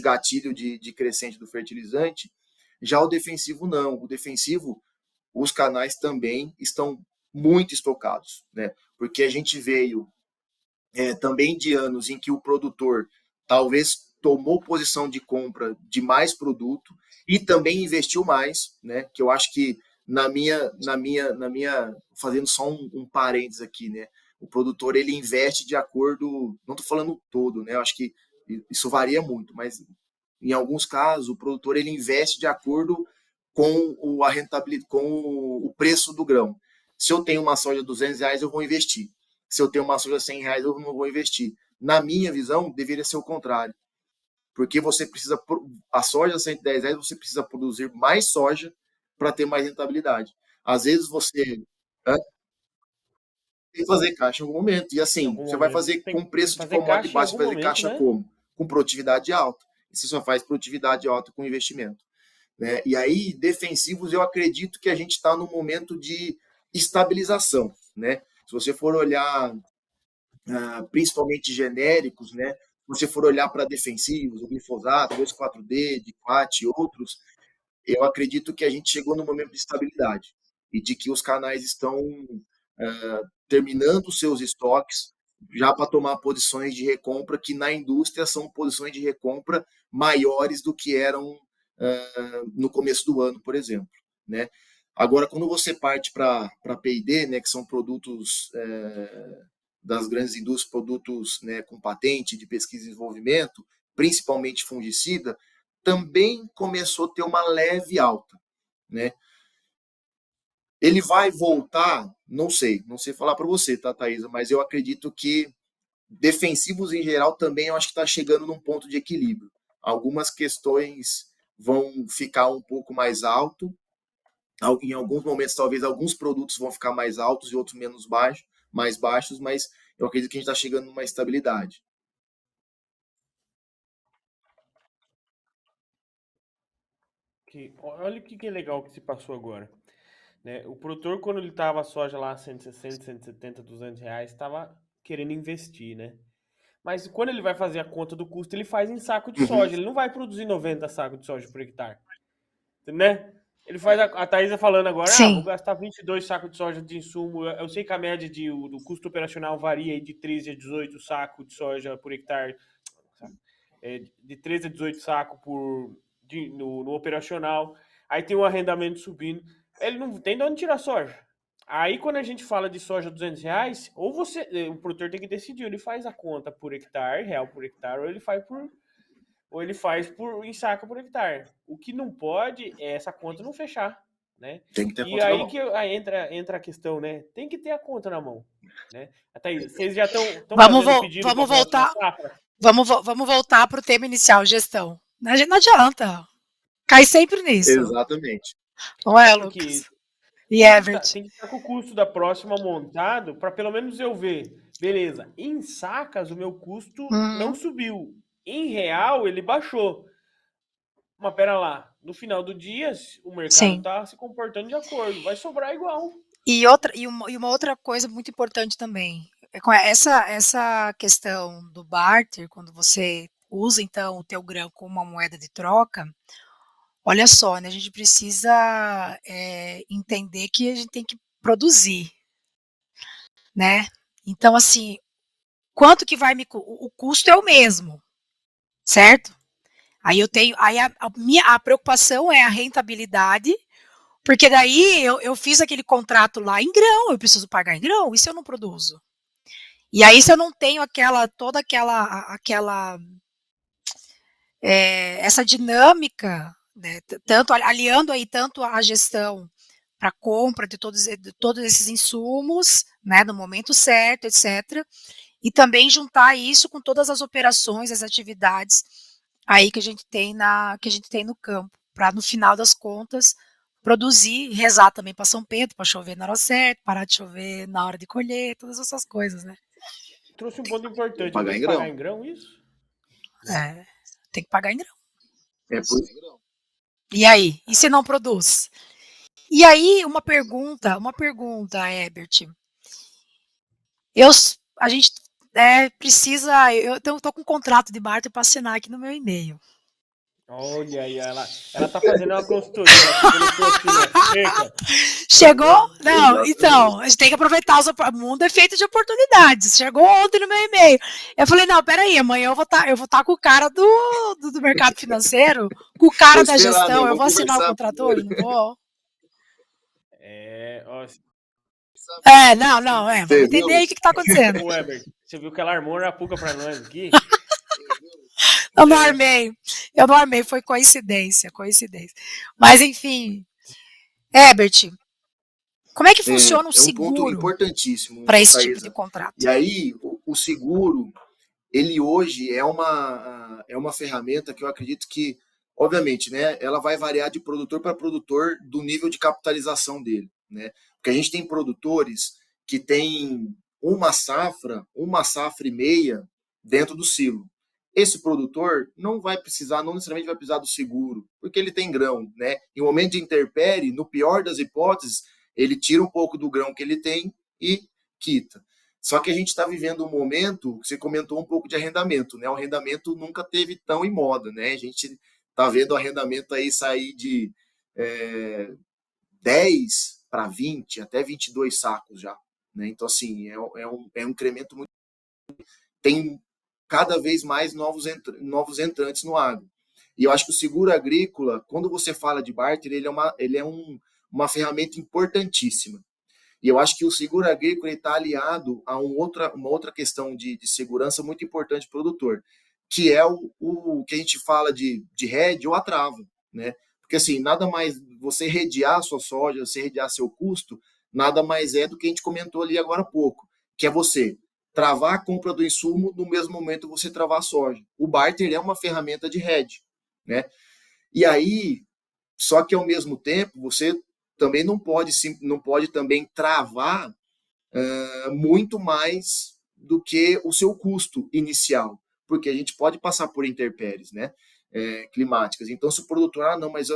gatilho de crescente do fertilizante. Já o defensivo não. O defensivo, os canais também estão muito estocados, né? Porque a gente veio também de anos em que o produtor talvez tomou posição de compra de mais produto e também investiu mais, né? Que eu acho que na minha fazendo só um parênteses aqui, né? O produtor ele investe de acordo, não estou falando todo, né? Eu acho que isso varia muito, mas em alguns casos o produtor ele investe de acordo com a rentabilidade, com o preço do grão. Se eu tenho uma soja de R$200, eu vou investir. Se eu tenho uma soja de R$100, eu não vou investir. Na minha visão, deveria ser o contrário. Porque você precisa, a soja de R$110, você precisa produzir mais soja para ter mais rentabilidade. Às vezes você tem que fazer caixa em algum momento. E Em assim, algum você vai momento fazer tem com que preço de fazer commodity caixa em baixo, você algum vai fazer momento, caixa né? como? Com produtividade alta. E você só faz produtividade alta com investimento. Né? E aí, defensivos, eu acredito que a gente está num momento de estabilização. Né? Se você for olhar, principalmente genéricos, né? Se você for olhar para defensivos, o glifosato, 2,4-D, DICOAT e outros, eu acredito que a gente chegou num momento de estabilidade e de que os canais estão terminando seus estoques já para tomar posições de recompra que na indústria são posições de recompra maiores do que eram no começo do ano, por exemplo, né? Agora, quando você parte para P&D, né, que são produtos das grandes indústrias, produtos, né, com patente de pesquisa e desenvolvimento, principalmente fungicida, também começou a ter uma leve alta, né? Ele vai voltar? Não sei falar para você, tá, Thaisa? Mas eu acredito que defensivos em geral também eu acho que está chegando num ponto de equilíbrio. Algumas questões vão ficar um pouco mais alto, em alguns momentos talvez alguns produtos vão ficar mais altos e outros mais baixos, mas eu acredito que a gente está chegando numa estabilidade. Olha o que é legal que se passou agora. Né? O produtor, quando ele tava a soja lá a 160, 170, R$200, estava querendo investir, né? Mas quando ele vai fazer a conta do custo, ele faz em saco de Uhum. soja. Ele não vai produzir 90 sacos de soja por hectare. Né? Ele faz a Thaisa falando agora, vou Sim. gastar 22 sacos de soja de insumo. Eu sei que a média do custo operacional varia de 13 a 18 sacos de soja por hectare. De 13 a 18 sacos no operacional. Aí tem o arrendamento subindo. Ele não tem de onde tirar soja. Aí quando a gente fala de soja R$200, ou o produtor tem que decidir, ele faz a conta por hectare, real por hectare, ou ele faz em saca por hectare. O que não pode é essa conta não fechar, né? Tem que ter a E conta na aí mão. que aí entra a questão, né? Tem que ter a conta na mão, né? Até aí, vocês já estão fazendo pedido para a próxima safra? Vamos voltar para o tema inicial, gestão. A gente não adianta. Cai sempre nisso. Exatamente. Não é, Porque Lucas? E Everett? tem que estar com o custo da próxima montado para pelo menos eu ver. Beleza, em sacas o meu custo não subiu. Em real ele baixou. Mas pera lá, no final do dia o mercado Sim. tá se comportando de acordo, vai sobrar igual. E uma outra coisa muito importante também, com essa questão do barter, quando você usa então o teu grão como uma moeda de troca, olha só, né, a gente precisa entender que a gente tem que produzir, né? Então, assim, quanto que vai o custo é o mesmo, certo? Aí a preocupação é a rentabilidade, porque daí eu fiz aquele contrato lá em grão, eu preciso pagar em grão, e se eu não produzo? E aí, se eu não tenho essa dinâmica, né, tanto aliando aí tanto a gestão para compra de todos esses insumos, né, no momento certo, etc. E também juntar isso com todas as operações, as atividades aí que a gente tem no campo, para no final das contas produzir, rezar também para São Pedro, para chover na hora certa, parar de chover na hora de colher, todas essas coisas, né? Trouxe um ponto Tem que importante. pagar Tem em que pagar grão. em grão isso? É, tem que pagar em grão. É por... E aí? E se não produz? E aí, uma pergunta, Herbert. Eu, a gente precisa. Eu tô com um contrato de barter para assinar aqui no meu e-mail. Olha aí, ela tá fazendo uma consultoria, ela te colocou aqui, né? Eca, Chegou? Não, Exatamente. então, a gente tem que aproveitar o mundo é feito de oportunidades. Chegou ontem no meu e-mail. Eu falei, não, peraí, amanhã eu vou estar com o cara do mercado financeiro, com o Vou cara da esperar, né? gestão. Eu Eu vou vou assinar o conversar contrato hoje? primeiro. Não vou? ó, Não, vamos Você entender viu? aí o que está acontecendo. ô Weber, você viu que ela armou uma puca pra nós aqui? Eu não É, armei, eu não armei, foi coincidência. Mas enfim, Herbert, como é que funciona o É um ponto seguro importantíssimo, para ô, esse tipo de Thaisa. E contrato? aí, o seguro, ele hoje é uma ferramenta que eu acredito que, obviamente, né, ela vai variar de produtor para produtor do nível de capitalização dele, né? Porque a gente tem produtores que têm uma safra e meia dentro do silo. Esse produtor não vai precisar, não necessariamente vai precisar do seguro, porque ele tem grão, né? Em momento de intempérie, no pior das hipóteses, ele tira um pouco do grão que ele tem e quita. Só que a gente está vivendo um momento, você comentou um pouco de arrendamento, né? O arrendamento nunca teve tão em moda, né? A gente está vendo o arrendamento aí sair de 10 para 20, até 22 sacos já, né? Então, assim, é um incremento muito... Tem cada vez mais novos entrantes no agro. E eu acho que o seguro agrícola, quando você fala de barter, ele é uma ferramenta importantíssima. E eu acho que o seguro agrícola está aliado a uma outra questão de segurança muito importante para o produtor, que é o que a gente fala de rede ou a trava, né? Porque assim, nada mais, você redear a sua soja, você redear seu custo, nada mais é do que a gente comentou ali agora há pouco, que é você travar a compra do insumo no mesmo momento você travar a soja. O barter é uma ferramenta de hedge, né? E aí, só que ao mesmo tempo, você também não pode também travar muito mais do que o seu custo inicial, porque a gente pode passar por intempéries, né? Climáticas. Então, se o produtor, não, mas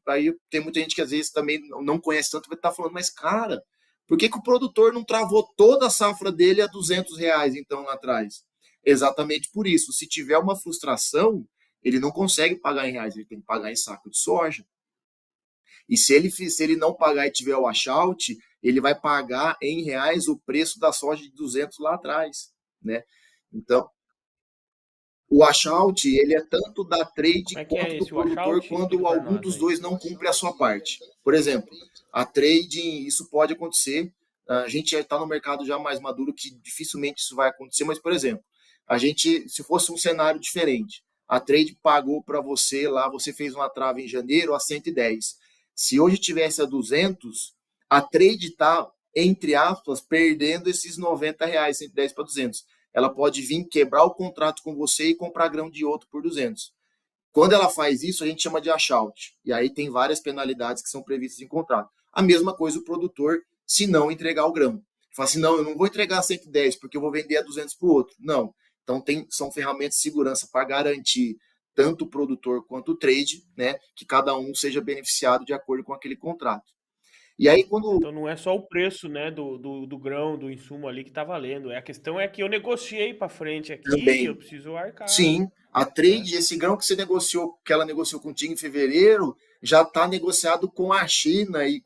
aí tem muita gente que às vezes também não conhece tanto, vai estar falando, mas cara, por que o produtor não travou toda a safra dele a R$ 200 então lá atrás? Exatamente por isso. Se tiver uma frustração, ele não consegue pagar em reais, ele tem que pagar em saco de soja. E se ele não pagar e tiver o washout, ele vai pagar em reais o preço da soja de 200 lá atrás, né? Então, o washout, ele é tanto da trade como é que quanto é do esse produtor washout? Explica quando pra algum nós dos aí. dois não cumpre a sua parte. Por exemplo, a trade, isso pode acontecer. A gente está no mercado já mais maduro que dificilmente isso vai acontecer, mas, por exemplo, a gente, se fosse um cenário diferente, a trade pagou para você lá, você fez uma trava em janeiro a 110. Se hoje tivesse a 200, a trade está, entre aspas, perdendo esses R$ 90, 110 para 200. Ela pode vir quebrar o contrato com você e comprar grão de outro por 200. Quando ela faz isso, a gente chama de washout. E aí tem várias penalidades que são previstas em contrato. A mesma coisa o produtor, se não entregar o grão. Fala assim, não, eu não vou entregar a 110 porque eu vou vender a 200 para o outro. Não. Então são ferramentas de segurança para garantir tanto o produtor quanto o trade, né, que cada um seja beneficiado de acordo com aquele contrato. E aí quando Então não é só o preço, né, do grão, do insumo ali que tá valendo. A questão é que eu negociei para frente aqui e eu também, preciso arcar, sim, a né? trade, esse grão que você negociou, que ela negociou contigo em fevereiro, já está negociado com a China e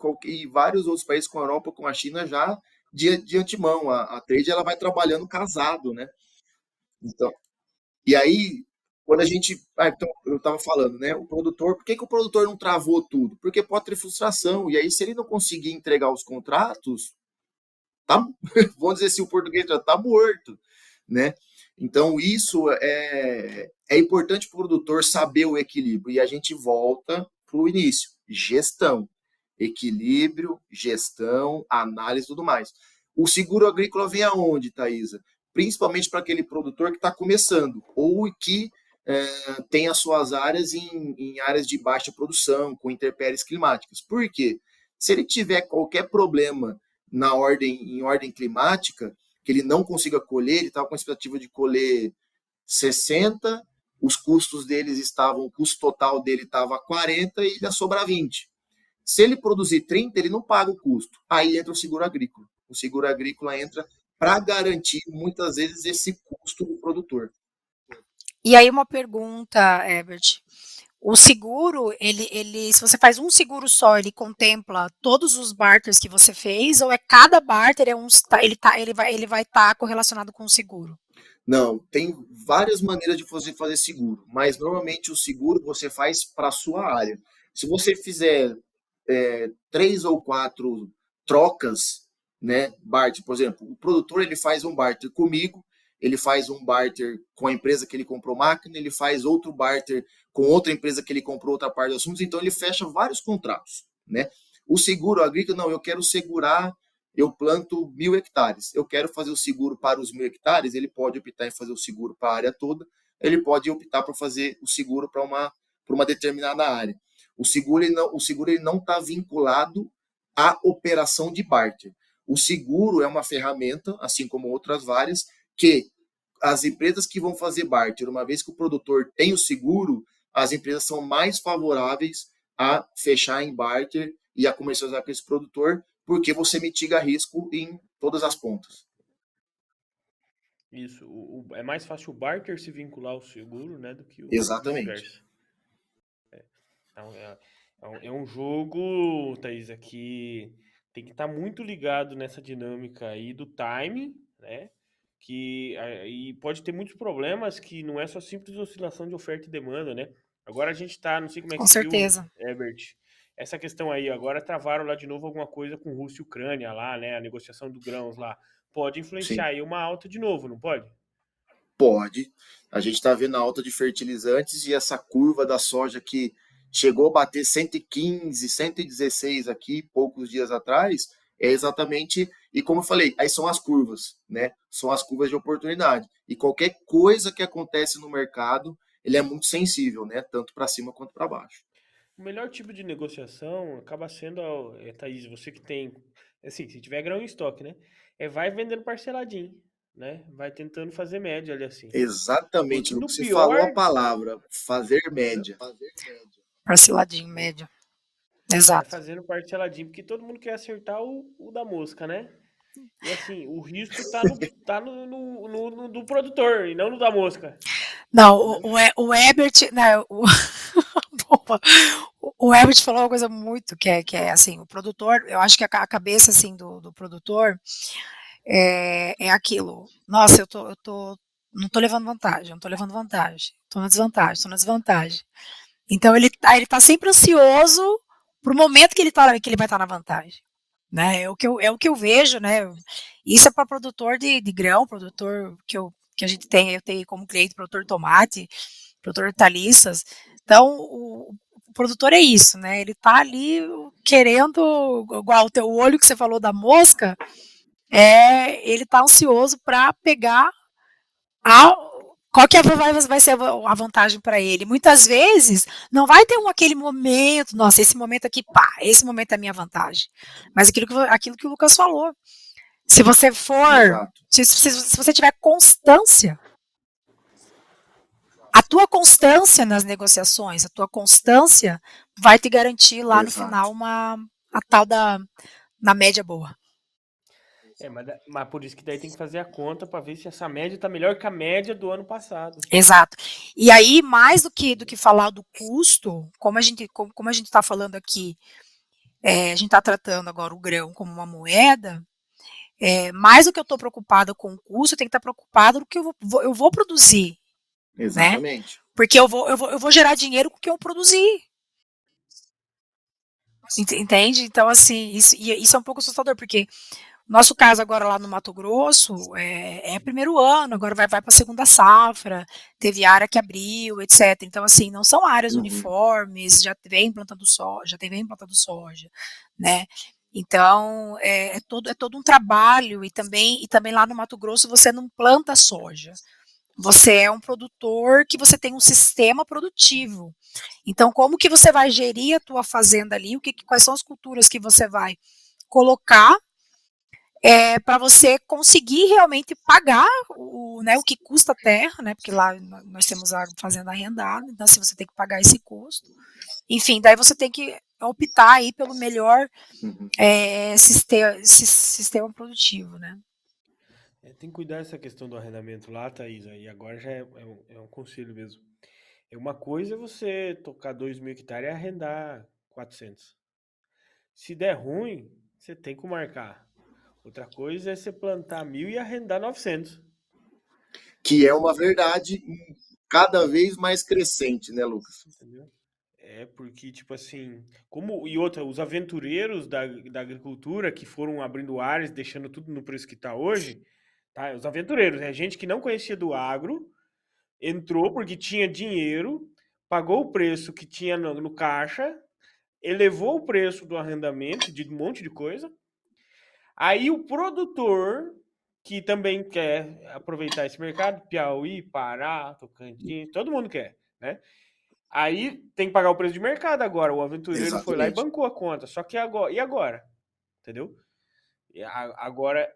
vários outros países com a Europa, com a China já de antemão. A trade ela vai trabalhando casado, né? Então, e aí, quando a gente. Então, eu estava falando, né? O produtor, por que o produtor não travou tudo? Porque pode ter frustração. E aí, se ele não conseguir entregar os contratos, tá, vamos dizer assim, o português já tá morto, né? Então, isso é importante para o produtor saber o equilíbrio. E a gente volta para o início: gestão, equilíbrio, gestão, análise e tudo mais. O seguro agrícola vem aonde, Thaisa? Principalmente para aquele produtor que está começando ou que tem as suas áreas em áreas de baixa produção, com intempéries climáticas. Por quê? Se ele tiver qualquer problema em ordem climática, que ele não consiga colher, ele estava com a expectativa de colher 60, os custos deles estavam, o custo total dele estava 40 e ia sobrar 20. Se ele produzir 30, ele não paga o custo. Aí entra o seguro agrícola. O seguro agrícola entra para garantir, muitas vezes, esse custo do produtor. E aí uma pergunta, Herbert. O seguro, se você faz um seguro só, ele contempla todos os barters que você fez, ou é cada barter ele vai estar correlacionado com o seguro? Não, tem várias maneiras de você fazer seguro, mas normalmente o seguro você faz para a sua área. Se você fizer 3 ou 4 trocas, né, barter, por exemplo, o produtor ele faz um barter comigo, ele faz um barter com a empresa que ele comprou máquina, ele faz outro barter com outra empresa que ele comprou outra parte dos assuntos, então ele fecha vários contratos, né? O seguro agrícola, não, eu quero segurar, eu planto 1.000 hectares, eu quero fazer o seguro para os 1.000 hectares, ele pode optar em fazer o seguro para a área toda, ele pode optar por fazer o seguro para uma determinada área. O seguro ele não está vinculado à operação de barter. O seguro é uma ferramenta, assim como outras várias, que as empresas que vão fazer barter, uma vez que o produtor tem o seguro, as empresas são mais favoráveis a fechar em barter e a comercializar com esse produtor, porque você mitiga risco em todas as pontas. Isso. É mais fácil o barter se vincular ao seguro, né, do que o Exatamente. vice-versa. É um jogo, Thaís, que tem que estar muito ligado nessa dinâmica aí do timing, né? E pode ter muitos problemas que não é só simples oscilação de oferta e demanda, né? Agora a gente tá, não sei como é que Com você viu, certeza. Herbert, essa questão aí, agora travaram lá de novo alguma coisa com Rússia e Ucrânia lá, né? A negociação do grãos lá. Pode influenciar Sim, aí uma alta de novo, não pode? pode. A gente está vendo a alta de fertilizantes e essa curva da soja que chegou a bater 115, 116 aqui poucos dias atrás, é exatamente, e como eu falei, aí são as curvas, né? São as curvas de oportunidade. E qualquer coisa que acontece no mercado, ele é muito sensível, né? Tanto para cima quanto para baixo. O melhor tipo de negociação acaba sendo, Thaís, você que tem, assim, se tiver grão em estoque, né? Vai vendendo parceladinho, né? Vai tentando fazer média ali assim. Exatamente, Porque no Lucas. Você falou a pior, palavra, fazer média. Parceladinho médio. vai Exato. fazendo parceladinho, porque todo mundo quer acertar o da mosca, né? E assim, o risco tá no do produtor e não no da mosca. Não, Entendeu? o Herbert, né, boa. O Herbert falou uma coisa muito que é assim, o produtor, eu acho que a cabeça assim do produtor é aquilo. Nossa, não tô levando vantagem, não tô levando vantagem, tô na desvantagem, tô na desvantagem. Então ele tá sempre ansioso pro momento que ele vai estar na vantagem, né? É o que eu vejo, né? Isso é para produtor de grão, produtor que a gente tem, eu tenho como cliente produtor de tomate, produtor de hortaliças. Então, o produtor é isso, né? Ele tá ali querendo, igual o teu olho que você falou da mosca, ele tá ansioso para pegar a, qual que vai ser a vantagem para ele. Muitas vezes não vai ter aquele momento, nossa, esse momento aqui, pá, esse momento é a minha vantagem. Mas aquilo que o Lucas falou, se você for, Exato, se você tiver constância, a tua constância nas negociações, a tua constância vai te garantir lá no exato. final a tal na média boa. Mas por isso que daí tem que fazer a conta para ver se essa média tá melhor que a média do ano passado. Exato. E aí, mais do que falar do custo, como a gente está falando aqui, a gente está tratando agora o grão como uma moeda, mais do que eu estou preocupada com o custo, eu tenho que estar preocupada do que eu vou produzir, né? Exatamente. Porque eu vou gerar dinheiro com o que eu produzir. Entende? Então, assim, isso é um pouco assustador, porque Nosso caso agora lá no Mato Grosso é primeiro ano, agora vai para a segunda safra, teve área que abriu, etc. Então, assim, não são áreas Uhum. uniformes, já tem vem implantando soja, né? Então, é todo um trabalho e também lá no Mato Grosso você não planta soja. Você é um produtor que você tem um sistema produtivo. Então, como que você vai gerir a tua fazenda ali? Quais são as culturas que você vai colocar para você conseguir realmente pagar o que custa a terra, né? Porque lá nós temos a fazenda arrendada, então se você tem que pagar esse custo. Enfim, daí você tem que optar aí pelo melhor Uhum. sistema produtivo, né? Tem que cuidar dessa questão do arrendamento lá, Thaís, aí agora já é um conselho mesmo. É uma coisa você tocar 2.000 hectares e arrendar 400. Se der ruim, você tem que marcar. Outra coisa é você plantar 1.000 e arrendar 900. Que é uma verdade cada vez mais crescente, né, Lucas? Entendeu? Porque, tipo assim, e outra, os aventureiros da agricultura que foram abrindo áreas, deixando tudo no preço que tá hoje, tá? Os aventureiros, é gente que não conhecia do agro, entrou porque tinha dinheiro, pagou o preço que tinha no caixa, elevou o preço do arrendamento, de um monte de coisa. Aí o produtor, que também quer aproveitar esse mercado, Piauí, Pará, Tocantins, todo mundo quer, né? Aí tem que pagar o preço de mercado agora. O aventureiro foi lá e Exatamente. bancou a conta. Só que agora, e agora? Entendeu? Agora,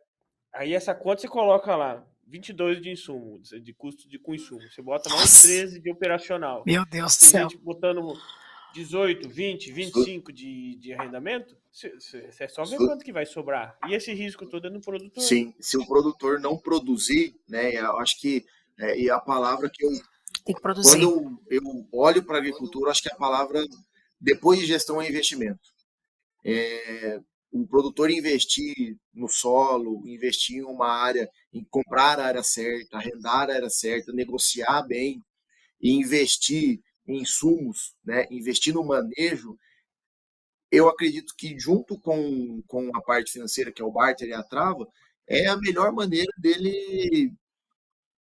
aí essa conta você coloca lá 22 de insumo, de custo com insumo. Você bota mais Nossa, 13 de operacional. meu Deus do Tem céu. gente botando 18, 20, 25 de arrendamento. Você é só ver quanto que vai sobrar. E esse risco todo é no produtor. Sim, se o produtor não produzir, né, eu acho que e a palavra que Tem que quando produzir. eu olho para a agricultura, acho que a palavra depois de gestão é investimento. O produtor investir no solo, investir em uma área, em comprar a área certa, arrendar a área certa, negociar bem e investir em insumos, né, investir no manejo, eu acredito que junto com a parte financeira, que é o barter e a trava, é a melhor maneira dele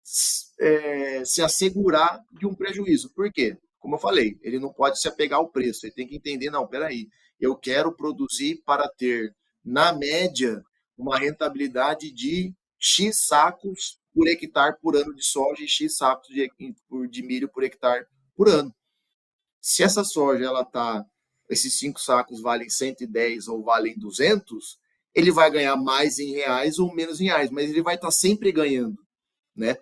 se assegurar de um prejuízo. Por quê? Como eu falei, ele não pode se apegar ao preço, ele tem que entender, não, peraí, eu quero produzir para ter, na média, uma rentabilidade de X sacos por hectare por ano de soja e X sacos de milho por hectare por ano. Se essa soja, ela tá, esses 5 sacos valem 110 ou valem 200, ele vai ganhar mais em reais ou menos em reais, mas ele vai estar sempre ganhando, né?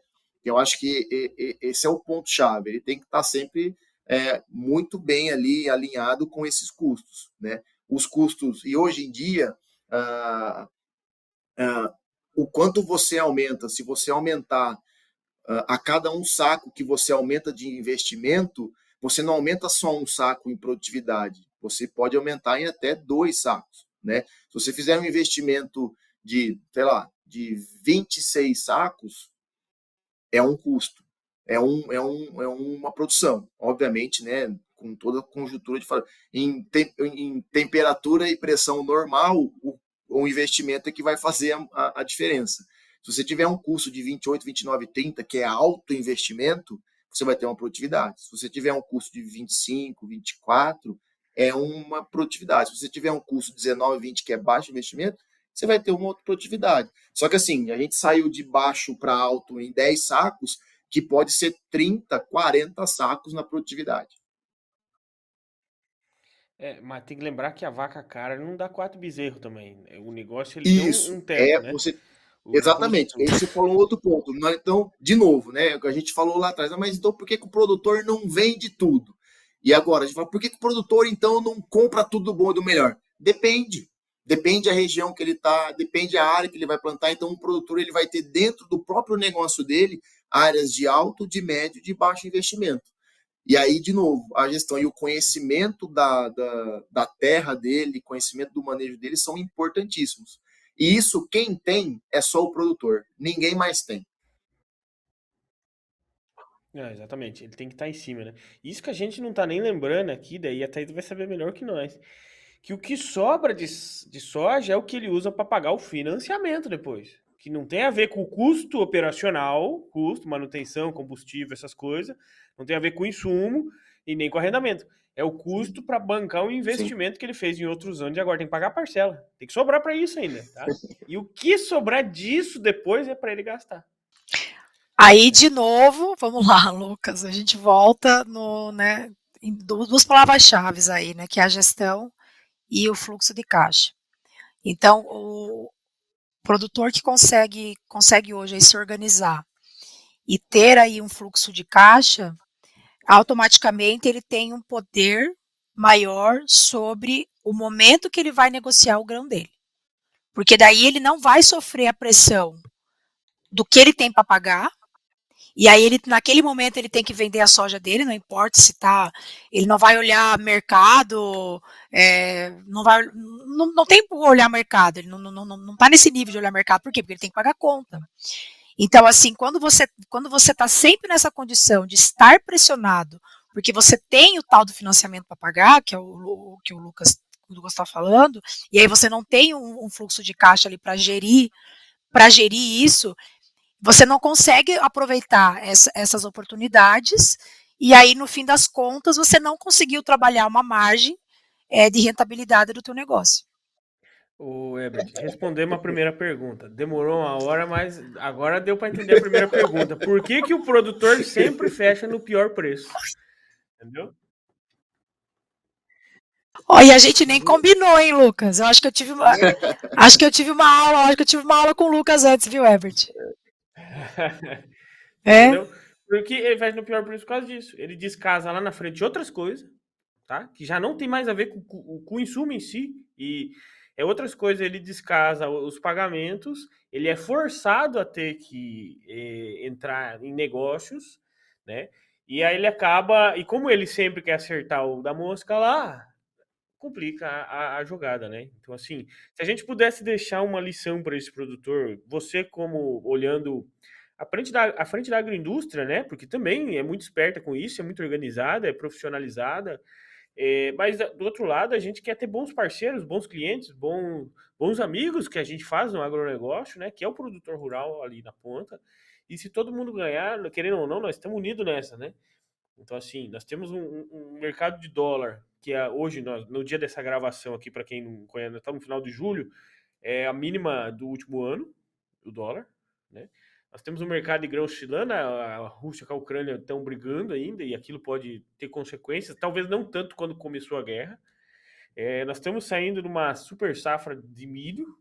Eu acho que esse é o ponto-chave. Ele tem que estar sempre muito bem ali alinhado com esses custos, né? Os custos, e hoje em dia, ah, o quanto você aumenta, se você aumentar a cada um saco que você aumenta de investimento, você não aumenta só um saco em produtividade, você pode aumentar em até 2 sacos, né? Se você fizer um investimento de, sei lá, de 26 sacos, é um custo, é uma produção, obviamente, né? Com toda a conjuntura de em temperatura e pressão normal, o investimento é que vai fazer a diferença. Se você tiver um custo de 28, 29, 30, que é alto investimento, você vai ter uma produtividade. Se você tiver um custo de 25, 24, é uma produtividade. Se você tiver um custo de 19, 20, que é baixo investimento, você vai ter uma outra produtividade. Só que assim, a gente saiu de baixo para alto em 10 sacos, que pode ser 30, 40 sacos na produtividade. Mas tem que lembrar que a vaca cara não dá 4 bezerros também. O negócio ele tem um Isso, teto, né? você. O Exatamente, produtor. esse falou um outro ponto. Então, de novo, né? O que a gente falou lá atrás, mas então por que, que o produtor não vende tudo? E agora, a gente fala, por que, que o produtor então não compra tudo do bom e do melhor? Depende. Depende da região que ele está, depende da área que ele vai plantar. Então, o produtor ele vai ter dentro do próprio negócio dele áreas de alto, de médio, de baixo investimento. E aí, de novo, a gestão e o conhecimento da terra dele, conhecimento do manejo dele são importantíssimos. E isso, quem tem, é só o produtor. Ninguém mais tem. Exatamente. Ele tem que estar em cima, né? Isso que a gente não tá nem lembrando aqui, daí a Thaís vai saber melhor que nós. que o que sobra de soja é o que ele usa para pagar o financiamento depois. Que não tem a ver com o custo operacional, custo, manutenção, combustível, essas coisas. Não tem a ver com o insumo e nem com arrendamento. É o custo para bancar o investimento que ele fez em outros anos e agora tem que pagar a parcela. Tem que sobrar para isso ainda, tá? E o que sobrar disso depois é para ele gastar. Aí, de novo, vamos lá, Lucas, a gente volta no, né, em duas palavras-chave aí, né, que é a gestão e o fluxo de caixa. Então, o produtor que consegue hoje aí se organizar e ter aí um fluxo de caixa, automaticamente ele tem um poder maior sobre o momento que ele vai negociar o grão dele. Porque daí ele não vai sofrer a pressão do que ele tem para pagar. E aí ele, naquele momento, ele tem que vender a soja dele, não importa se tá. Ele não vai olhar mercado, não tem por olhar mercado, ele não tá nesse nível de olhar mercado, por quê? Porque ele tem que pagar conta. Então, assim, quando você tá sempre nessa condição de estar pressionado, porque você tem o tal do financiamento para pagar, que é o que o Lucas está falando, e aí você não tem um fluxo de caixa ali para gerir isso, você não consegue aproveitar essas oportunidades, e aí, no fim das contas, você não conseguiu trabalhar uma margem de rentabilidade do teu negócio. Ô, Herbert, respondemos a primeira pergunta. Demorou uma hora, mas agora deu para entender a primeira pergunta. Por que que o produtor sempre fecha no pior preço? Entendeu? Ó, e a gente nem combinou, hein, Lucas? Eu acho que eu tive uma aula com o Lucas antes, viu, Herbert? É? Entendeu? Porque ele fecha no pior preço por causa disso. Ele descasa lá na frente outras coisas, tá? Que já não tem mais a ver com o insumo em si. E é outras coisas, ele descasa os pagamentos, ele é forçado a ter que entrar em negócios, né? E aí ele acaba. E como ele sempre quer acertar o da mosca lá, complica a jogada, né? Então, assim, se a gente pudesse deixar uma lição para esse produtor, você como olhando à frente da agroindústria, né? Porque também é muito esperta com isso, é muito organizada, é profissionalizada, mas do outro lado a gente quer ter bons parceiros, bons clientes, bons amigos que a gente faz no agronegócio, né? Que é o produtor rural ali na ponta. E se todo mundo ganhar, querendo ou não, nós estamos unidos nessa, né? Então, assim, nós temos um mercado de dólar, que é hoje, no dia dessa gravação aqui, para quem não conhece, nós estamos no final de julho, é a mínima do último ano, o dólar, né? Nós temos um mercado de grãos chileno, a Rússia com a Ucrânia estão brigando ainda, e aquilo pode ter consequências, talvez não tanto quando começou a guerra. Nós estamos saindo de uma super safra de milho,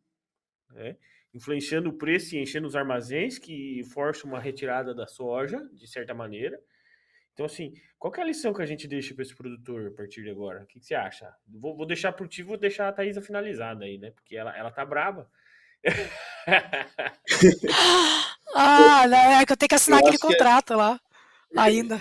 né? Influenciando o preço e enchendo os armazéns, que força uma retirada da soja, de certa maneira. Então, assim, qual que é a lição que a gente deixa para esse produtor a partir de agora? O que você acha? Vou deixar pro ti, vou deixar a Thaisa finalizada aí, né? Porque ela tá braba. É que eu tenho que assinar Eu aquele acho que contrato lá, ainda.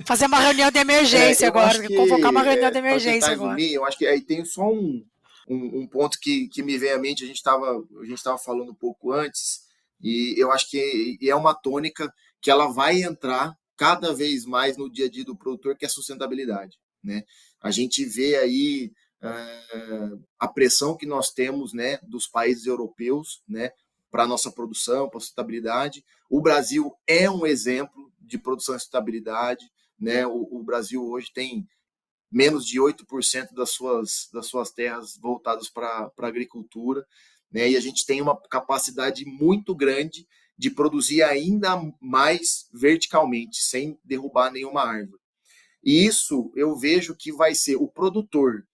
Fazer uma reunião de emergência eu acho agora, convocar uma que reunião de para tentar emergência agora. resumir, eu acho que aí tem só um ponto que me vem à mente. A gente estava falando um pouco antes, e eu acho que é uma tônica que ela vai entrar cada vez mais no dia a dia do produtor, que é a sustentabilidade, né? A gente vê aí a pressão que nós temos, né, dos países europeus, né, para a nossa produção, para a sustentabilidade. O Brasil é um exemplo de produção e sustentabilidade, né? O Brasil hoje tem menos de 8% das suas terras voltadas para a agricultura, né? E a gente tem uma capacidade muito grande de produzir ainda mais verticalmente, sem derrubar nenhuma árvore. E isso eu vejo que vai ser o produtor,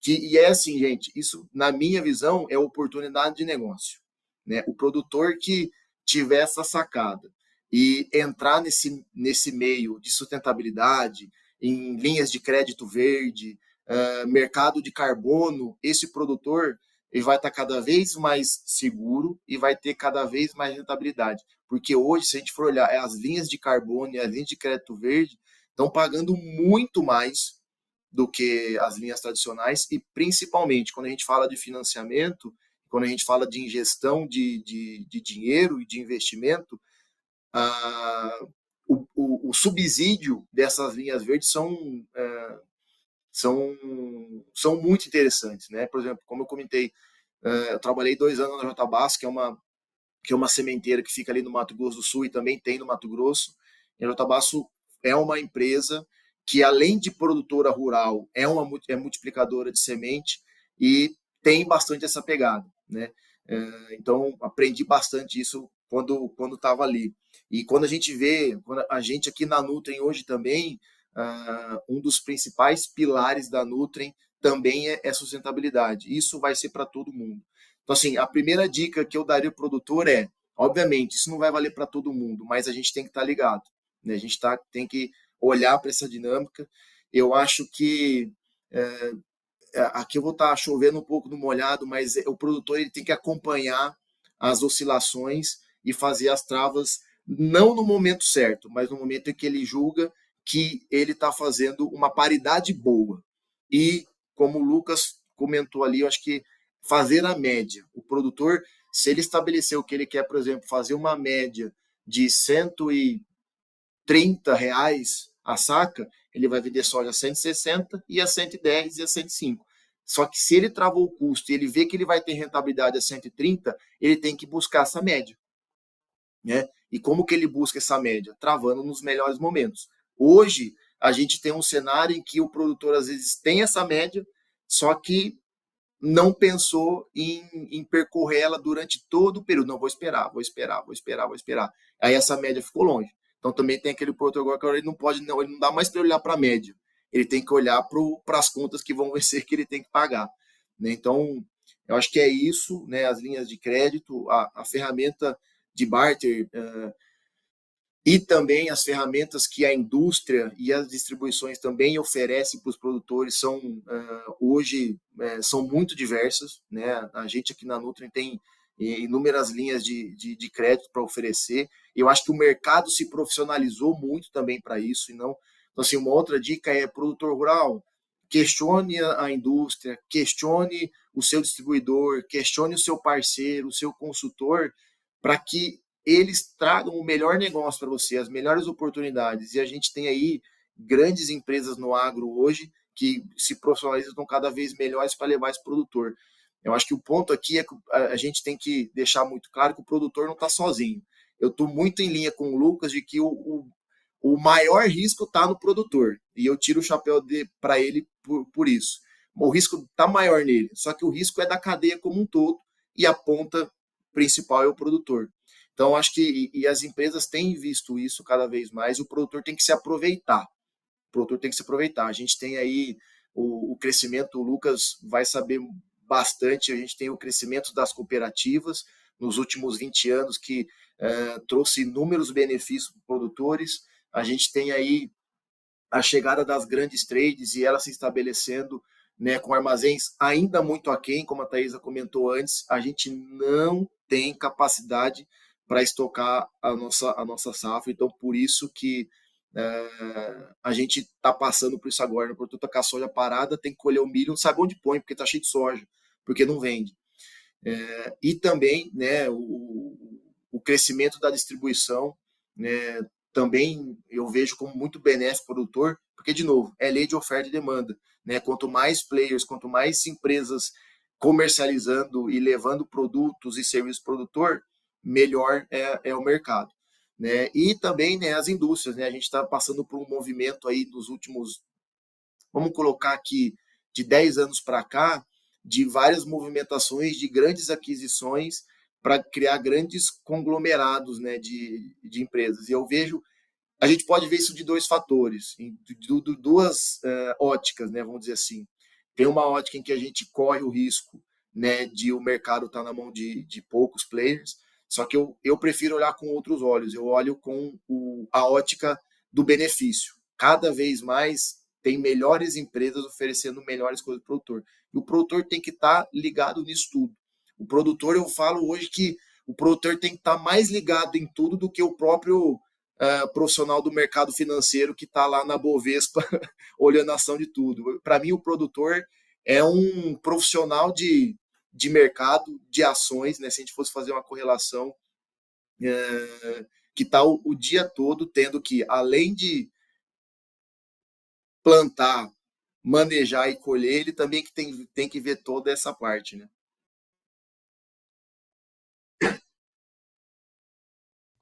e é assim, gente, isso, na minha visão, é oportunidade de negócio, né? O produtor que tiver essa sacada e entrar nesse meio de sustentabilidade, em linhas de crédito verde, mercado de carbono, esse produtor ele vai estar cada vez mais seguro e vai ter cada vez mais rentabilidade. Porque hoje, se a gente for olhar as linhas de carbono e as linhas de crédito verde, estão pagando muito mais do que as linhas tradicionais, e principalmente quando a gente fala de financiamento, quando a gente fala de ingestão de dinheiro e de investimento, o subsídio dessas linhas verdes são muito interessantes, né? Por exemplo, como eu comentei, eu trabalhei 2 anos na Jatabasso, que é uma sementeira que fica ali no Mato Grosso do Sul e também tem no Mato Grosso. E a Jatabasso é uma empresa que, além de produtora rural, é multiplicadora de semente e tem bastante essa pegada, né? Então, aprendi bastante isso quando estava ali. E quando a gente vê, quando a gente aqui na Nutrien hoje também, um dos principais pilares da Nutrien também é sustentabilidade. Isso vai ser para todo mundo. Então, assim, a primeira dica que eu daria ao produtor é, obviamente, isso não vai valer para todo mundo, mas a gente tem que estar ligado, né? A gente tem que olhar para essa dinâmica. Eu acho que aqui eu vou estar chovendo um pouco no molhado, mas o produtor ele tem que acompanhar as oscilações e fazer as travas, não no momento certo, mas no momento em que ele julga que ele está fazendo uma paridade boa. E, como o Lucas comentou ali, eu acho que fazer a média. O produtor, se ele estabeleceu que ele quer, por exemplo, fazer uma média de R$ 130 a saca, ele vai vender soja a 160 e a 110 e a 105. Só que se ele travou o custo e ele vê que ele vai ter rentabilidade a 130, ele tem que buscar essa média, né? E como que ele busca essa média? Travando nos melhores momentos. Hoje, a gente tem um cenário em que o produtor às vezes tem essa média, só que não pensou em percorrer ela durante todo o período. Não, vou esperar, vou esperar, vou esperar, vou esperar. Aí essa média ficou longe. Então também tem aquele produtor agora que ele não pode, não, ele não dá mais para olhar para a média. Ele tem que olhar para as contas que vão vencer que ele tem que pagar, né? Então, eu acho que é isso, né? As linhas de crédito, a ferramenta de barter, e também as ferramentas que a indústria e as distribuições também oferecem para os produtores são hoje são muito diversas, né? A gente aqui na Nutrien tem inúmeras linhas de crédito para oferecer. Eu acho que o mercado se profissionalizou muito também para isso. E não, então, assim, uma outra dica é produtor rural, questione a indústria, questione o seu distribuidor, questione o seu parceiro, o seu consultor, para que eles tragam o melhor negócio para você, as melhores oportunidades. E a gente tem aí grandes empresas no agro hoje que se profissionalizam cada vez melhores para levar esse produtor. Eu acho que o ponto aqui é que a gente tem que deixar muito claro que o produtor não está sozinho. Eu estou muito em linha com o Lucas de que o maior risco está no produtor. E eu tiro o chapéu para ele por isso. O risco está maior nele, só que o risco é da cadeia como um todo e a ponta principal é o produtor. Então, acho que e as empresas têm visto isso cada vez mais, e o produtor tem que se aproveitar. O produtor tem que se aproveitar. A gente tem aí o crescimento, o Lucas vai saber bastante, a gente tem o crescimento das cooperativas nos últimos 20 anos, que trouxe inúmeros benefícios para os produtores. A gente tem aí a chegada das grandes trades e elas se estabelecendo, né, com armazéns ainda muito aquém, como a Thaisa comentou antes. A gente não tem capacidade para estocar a nossa safra, então por isso que a gente está passando por isso agora. O produtor está com a soja parada, tem que colher o milho, não sabe onde põe, porque está cheio de soja, porque não vende. E também, né, o crescimento da distribuição, né, também eu vejo como muito benéfico para o produtor, porque, de novo, é lei de oferta e demanda, né? Quanto mais players, quanto mais empresas comercializando e levando produtos e serviços para o produtor, melhor é o mercado, né? E também, né, as indústrias, né? A gente está passando por um movimento aí dos últimos, vamos colocar aqui, de 10 anos para cá, de várias movimentações, de grandes aquisições para criar grandes conglomerados, né, de empresas. E eu vejo, a gente pode ver isso de dois fatores, de duas óticas, né, vamos dizer assim. Tem uma ótica em que a gente corre o risco, né, de o mercado estar na mão de poucos players, só que eu prefiro olhar com outros olhos, eu olho com a ótica do benefício. Cada vez mais tem melhores empresas oferecendo melhores coisas para o produtor. E o produtor tem que estar ligado nisso tudo. O produtor, eu falo hoje que o produtor tem que estar mais ligado em tudo do que o próprio profissional do mercado financeiro que está lá na Bovespa olhando a ação de tudo. Para mim, o produtor é um profissional de mercado, de ações, né? Se a gente fosse fazer uma correlação, que está o dia todo tendo que, além de plantar, manejar e colher, ele também que tem que ver toda essa parte, né?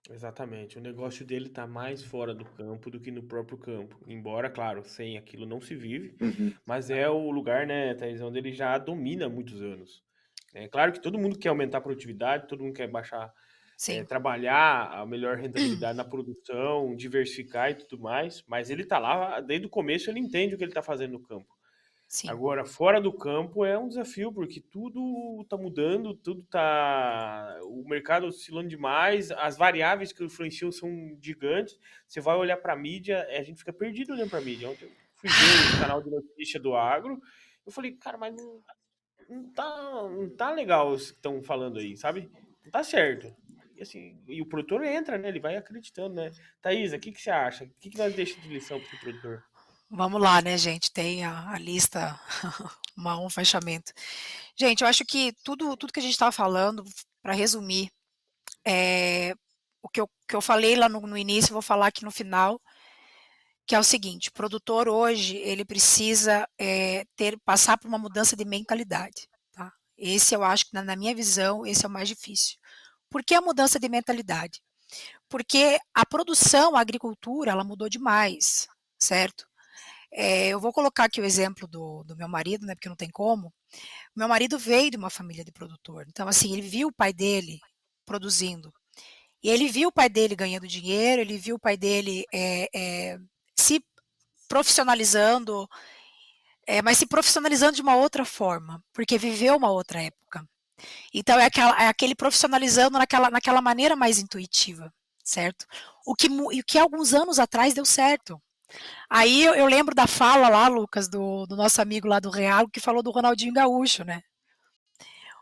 Exatamente. O negócio dele tá mais fora do campo do que no próprio campo. Embora, claro, sem aquilo não se vive, Uhum. mas é o lugar, né, Thaís, onde ele já domina há muitos anos. É claro que todo mundo quer aumentar a produtividade, todo mundo quer baixar, Sim, trabalhar a melhor rentabilidade na produção, diversificar e tudo mais, mas ele tá lá, desde o começo ele entende o que ele tá fazendo no campo. sim, Agora, fora do campo é um desafio, porque tudo está mudando, tudo tá. O mercado oscilando demais, as variáveis que influenciam são gigantes. Você vai olhar para a mídia, a gente fica perdido olhando para a mídia. Ontem eu fui ver os canal de notícia do agro, eu falei, cara, mas não tá legal o que estão falando aí, sabe? Não tá certo. E assim, e o produtor entra, né? Ele vai acreditando, né? Thaisa, o que que você acha? O que que nós deixamos de lição para esse produtor? vamos lá, né, gente, tem a lista, um fechamento. Gente, eu acho que tudo que a gente estava falando, para resumir, o que eu falei lá no início, eu vou falar aqui no final, que é o seguinte: o produtor hoje, ele precisa, passar por uma mudança de mentalidade, tá. Esse eu acho que na minha visão, esse é o mais difícil. Por que a mudança de mentalidade? Porque a produção, a agricultura, ela mudou demais, certo? Eu vou colocar aqui o exemplo do meu marido, né, porque não tem como. Meu marido veio de uma família de produtor, então assim, ele viu o pai dele produzindo, e ele viu o pai dele ganhando dinheiro, ele viu o pai dele se profissionalizando, mas se profissionalizando de uma outra forma, porque viveu uma outra época. Então é aquele profissionalizando naquela maneira mais intuitiva, certo? O que alguns anos atrás deu certo. Aí eu lembro da fala lá, Lucas, do nosso amigo lá do Real, que falou do Ronaldinho Gaúcho, né?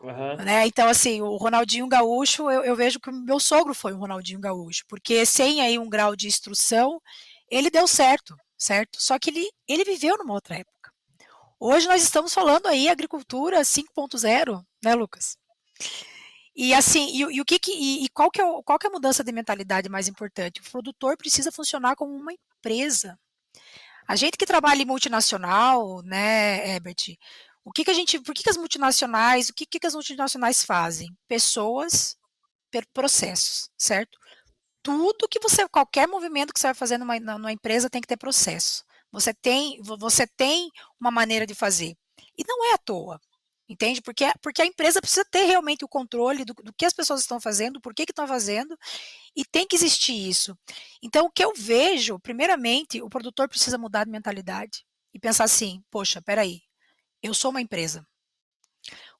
Aham. Então, assim, o Ronaldinho Gaúcho, eu vejo que o meu sogro foi um Ronaldinho Gaúcho, porque sem aí um grau de instrução, ele deu certo, certo? Só que ele viveu numa outra época. Hoje nós estamos falando aí agricultura 5.0, né, Lucas? E assim, qual que é a mudança de mentalidade mais importante? O produtor precisa funcionar como uma empresa. A gente que trabalha em multinacional, né, Herbert, por que que as multinacionais, o que as multinacionais fazem? Pessoas, processos, certo? Qualquer movimento que você vai fazer numa empresa tem que ter processo. Você tem uma maneira de fazer. E não é à toa. Entende? Porque a empresa precisa ter realmente o controle do que as pessoas estão fazendo, por que estão fazendo, e tem que existir isso. Então, o que eu vejo, primeiramente, o produtor precisa mudar de mentalidade e pensar assim: poxa, peraí, eu sou uma empresa.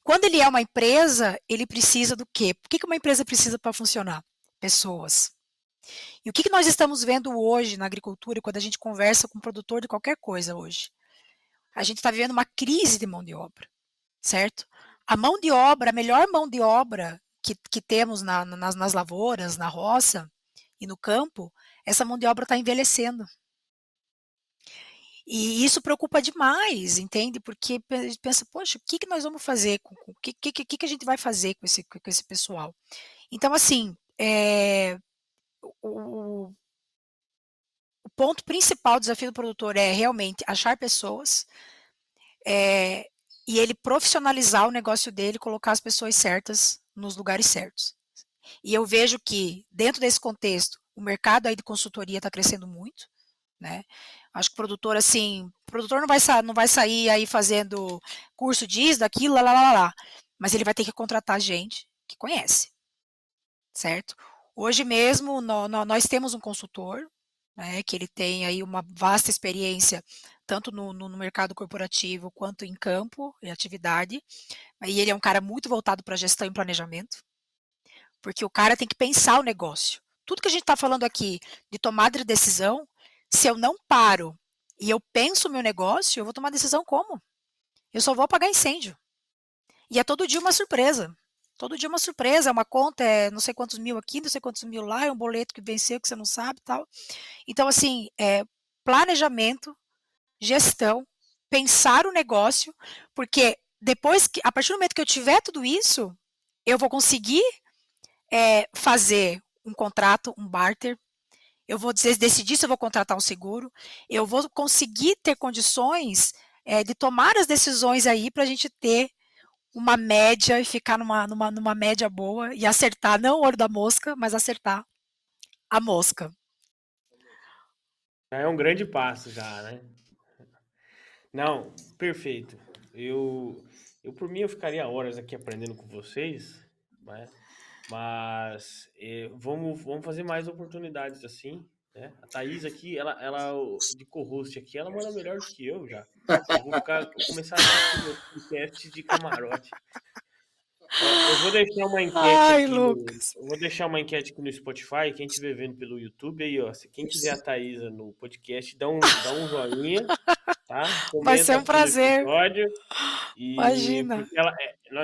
Quando ele é uma empresa, ele precisa do quê? O que uma empresa precisa para funcionar? Pessoas. E o que nós estamos vendo hoje na agricultura, quando a gente conversa com o produtor de qualquer coisa hoje? A gente está vivendo uma crise de mão de obra, certo? A mão de obra, a melhor mão de obra que temos nas lavouras, na roça e no campo, essa mão de obra está envelhecendo. E isso preocupa demais, entende? Porque a gente pensa, poxa, o que, que nós vamos fazer? O que a gente vai fazer com esse pessoal? Então, assim, o, o ponto principal do desafio do produtor é realmente achar pessoas é, e ele profissionalizar o negócio dele, colocar as pessoas certas nos lugares certos. E eu vejo que, dentro desse contexto, o mercado aí de consultoria está crescendo muito, né? Acho que o produtor, assim, o produtor não vai sair aí fazendo curso disso, daquilo, lá. Mas ele vai ter que contratar gente que conhece, certo? Hoje mesmo nós temos um consultor, né, que ele tem aí uma vasta experiência, tanto no mercado corporativo quanto em campo e atividade. E ele é um cara muito voltado para gestão e planejamento, porque o cara tem que pensar o negócio. Tudo que a gente está falando aqui de tomada de decisão, se eu não paro e eu penso o meu negócio, eu vou tomar decisão como? Eu só vou apagar incêndio. E é todo dia uma surpresa. Todo dia uma surpresa, é uma conta, é não sei quantos mil aqui, não sei quantos mil lá, é um boleto que venceu que você não sabe e tal. Então, assim, planejamento, gestão, pensar o negócio, porque a partir do momento que eu tiver tudo isso, eu vou conseguir fazer um contrato, um barter, eu vou decidir se eu vou contratar um seguro, eu vou conseguir ter condições de tomar as decisões aí para a gente ter uma média e ficar numa média boa e acertar, não o olho da mosca, mas acertar a mosca. Já é um grande passo já, né? Não, perfeito. Eu por mim, eu ficaria horas aqui aprendendo com vocês, né? Mas vamos fazer mais oportunidades assim, né? A Thaís aqui, de co-host aqui, ela manda melhor do que eu já. Vou começar a assistir meu podcast de camarote. Ó, Ai, Lucas. eu vou deixar uma enquete aqui no Spotify, quem estiver vendo pelo YouTube aí, ó, se quem quiser a Thaísa no podcast, dá um joinha, tá? Vai ser Comenta um aqui no prazer. episódio. E Imagina. porque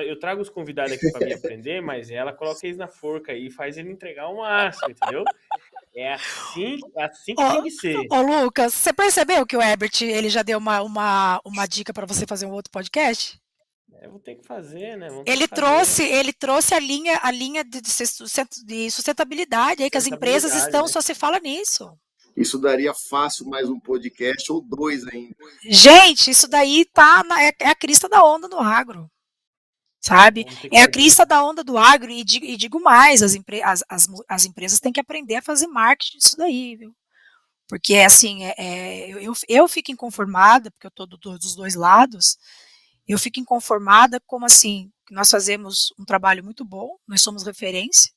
eu trago os convidados aqui para me aprender, mas ela coloca eles na forca aí e faz ele entregar o máximo, entendeu? É assim que tem que ser. Ô, Lucas, você percebeu que o Herbert ele já deu uma dica para você fazer um outro podcast? Vou ter que fazer, né? Vamos ter Ele que fazer. trouxe a linha de sustentabilidade aí que as empresas Sustentabilidade, estão, né? só se fala nisso. Isso daria fácil mais um podcast ou 2 ainda. Gente, isso daí é a crista da onda do agro, sabe? Vamos ter que É a fazer. crista da onda do agro e digo mais, as empresas têm que aprender a fazer marketing disso daí, viu? Porque, assim, eu fico inconformada, porque eu estou dos dois lados, eu fico inconformada como, assim, nós fazemos um trabalho muito bom, nós somos referência,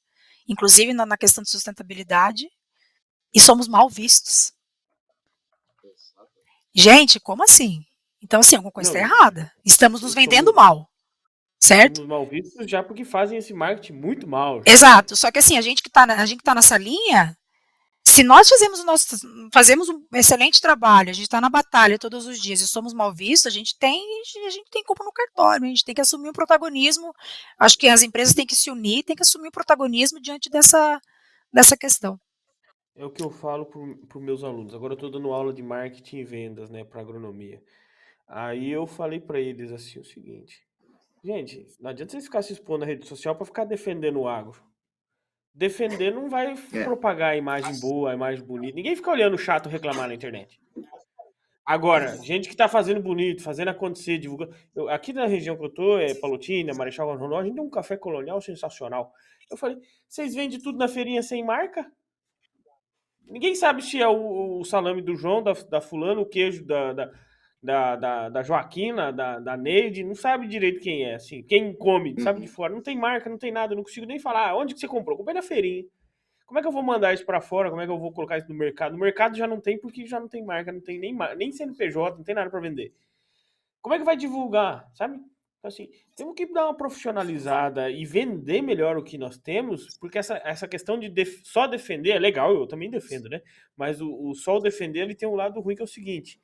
inclusive na questão de sustentabilidade, e somos mal vistos. Gente, como assim? Então, assim, alguma coisa está Não, errada. Estamos nos vendendo mal, certo? somos mal vistos já porque fazem esse marketing muito mal. Já, né? Exato. Só que, assim, a gente que está nessa linha, se nós fazemos um excelente trabalho, a gente está na batalha todos os dias e somos mal vistos, a gente tem culpa no cartório, a gente tem que assumir o protagonismo. Acho que as empresas têm que se unir, têm que assumir o protagonismo diante dessa questão. É o que eu falo para os meus alunos. Agora eu estou dando aula de marketing e vendas, né, para agronomia. Aí eu falei para eles assim o seguinte: gente, não adianta vocês ficar se expondo na rede social para ficar defendendo o agro. Defender não vai propagar a imagem boa, a imagem bonita. Ninguém fica olhando chato reclamar na internet. Agora, gente que tá fazendo bonito, fazendo acontecer, divulgando. Aqui na região que eu tô, Palotina, Marechal Rondon, a gente tem um café colonial sensacional. Eu falei, vocês vendem tudo na feirinha sem marca? Ninguém sabe se é o salame do João, da fulano, o queijo da Joaquina, da Neide, não sabe direito quem é, assim, quem come, sabe de fora, não tem marca, não tem nada, não consigo nem falar, onde que você comprou? Comprei na feirinha. Como é que eu vou mandar isso para fora? Como é que eu vou colocar isso no mercado? No mercado já não tem, porque já não tem marca, não tem nem CNPJ, não tem nada para vender. Como é que vai divulgar, sabe? Então, assim, temos que dar uma profissionalizada e vender melhor o que nós temos, porque essa questão de só defender é legal, eu também defendo, né? Mas o só defender, ele tem um lado ruim que é o seguinte: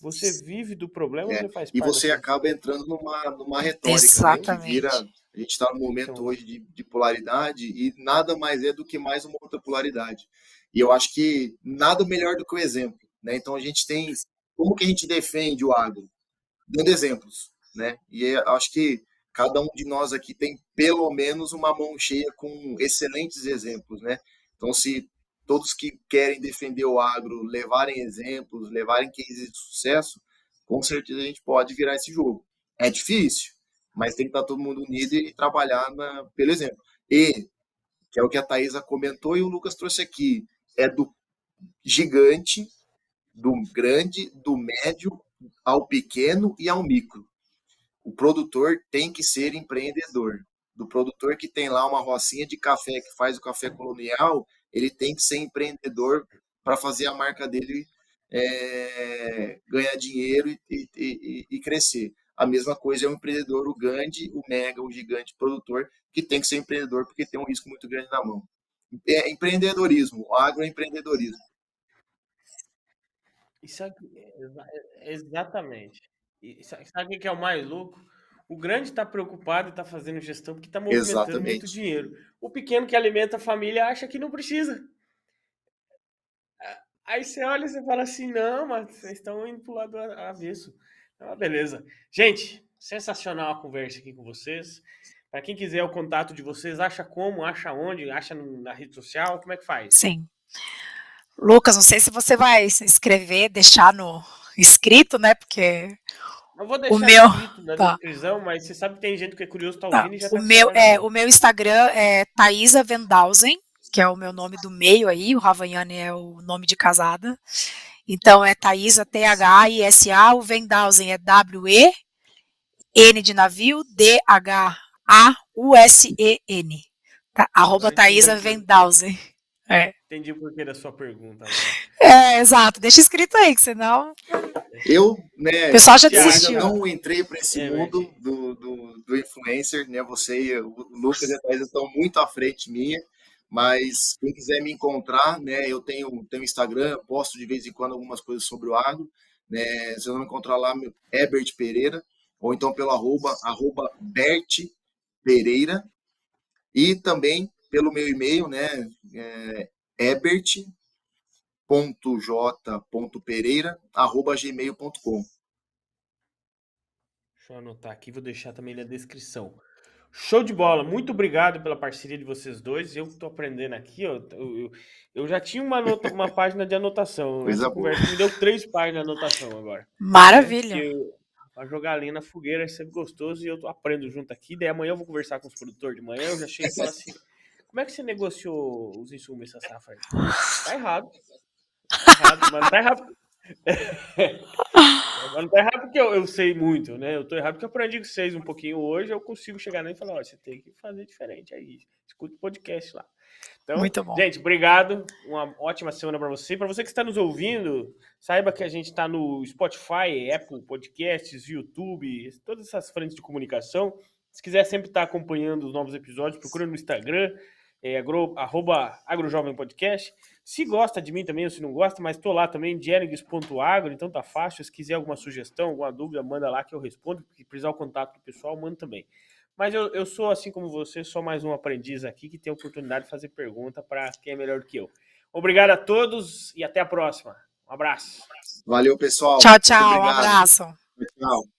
você vive do problema, você faz E parte você acaba entrando numa retórica, né? Que vira. Exatamente. A gente está num momento hoje de polaridade e nada mais é do que mais uma outra polaridade. E eu acho que nada melhor do que o exemplo, né? Então a gente tem. Como que a gente defende o agro? Dando exemplos, né? E eu acho que cada um de nós aqui tem pelo menos uma mão cheia com excelentes exemplos, né? Então, se todos que querem defender o agro levarem exemplos, levarem cases de sucesso, com certeza a gente pode virar esse jogo. É difícil, mas tem que estar todo mundo unido e trabalhar pelo exemplo. E, que é o que a Thaisa comentou e o Lucas trouxe aqui, é do gigante, do grande, do médio ao pequeno e ao micro. O produtor tem que ser empreendedor. Do produtor que tem lá uma rocinha de café, que faz o café colonial, ele tem que ser empreendedor para fazer a marca dele ganhar dinheiro e crescer. A mesma coisa é o empreendedor, o grande, o mega, o gigante produtor, que tem que ser empreendedor porque tem um risco muito grande na mão. É empreendedorismo, agroempreendedorismo. Isso aqui, exatamente. E sabe o que é o mais louco? O grande está preocupado e está fazendo gestão porque está movimentando muito Exatamente. dinheiro. O pequeno que alimenta a família acha que não precisa. Aí você olha e você fala assim, não, mas vocês estão indo pro lado avesso. Ah, beleza. Gente, sensacional a conversa aqui com vocês. Para quem quiser o contato de vocês, acha como, acha onde, acha na rede social, como é que faz? Sim. Lucas, não sei se você vai escrever, deixar no escrito, né? Porque Eu vou O deixar meu, escrito na tá, descrição, mas você sabe que tem gente que é curioso, tá tá. ouvindo e já tá com o celular na mão. O meu Instagram é Thaisa Vendausen, que é o meu nome do meio aí, o Havaiane é o nome de casada. Então é Thaisa, Thaisa, o Vendausen é Wen de navio, Dhausen. Tá, arroba Agora entendi Thaisa Vendausen. É. entendi o porquê da sua pergunta agora. É, exato. Deixa escrito aí, que senão Eu, o né, pessoal já eu ainda desistiu. não entrei para esse É, mundo do influencer, né? Você, o Lucas e a Thaisa estão muito à frente minha, mas quem quiser me encontrar, né? Eu tenho Instagram, posto de vez em quando algumas coisas sobre o agro, né? Vocês vão me encontrar lá, Herbert Pereira, ou então pelo arroba Bert Pereira, e também pelo meu e-mail, né? Herbert.j.pereira@gmail.com. deixa eu anotar aqui, vou deixar também na descrição. Show de bola, muito obrigado pela parceria de vocês dois. Eu tô aprendendo aqui, ó. Eu já tinha uma página de anotação. Coisa Essa boa. conversa me deu 3 páginas de anotação agora, né? Maravilha. Porque pra jogar ali na fogueira é sempre gostoso e aprendo junto aqui. Daí amanhã eu vou conversar com os produtores de manhã. Eu já chego e falo assim: como é que você negociou os insumos essa safra aí? Tá errado, mas não tá errado. Mas não tá errado porque eu sei muito, né? Eu tô errado porque eu aprendi com vocês um pouquinho hoje. Eu consigo chegar nele e falar: ó, você tem que fazer diferente aí. Escuta o podcast lá. Então, Muito bom. gente, obrigado. Uma ótima semana para você. Para você que está nos ouvindo, saiba que a gente está no Spotify, Apple Podcasts, YouTube, todas essas frentes de comunicação. Se quiser sempre estar acompanhando os novos episódios, procura no Instagram, @agrojovempodcast. Se gosta de mim também ou se não gosta, mas tô lá também, dienegues.agro, então tá fácil. Se quiser alguma sugestão, alguma dúvida, manda lá que eu respondo. Se precisar o contato do pessoal, manda também. Mas eu sou, assim como você, só mais um aprendiz aqui que tem a oportunidade de fazer pergunta para quem é melhor do que eu. Obrigado a todos e até a próxima. Um abraço. Valeu, pessoal. Tchau, Muito tchau. Um obrigado. abraço. Tchau.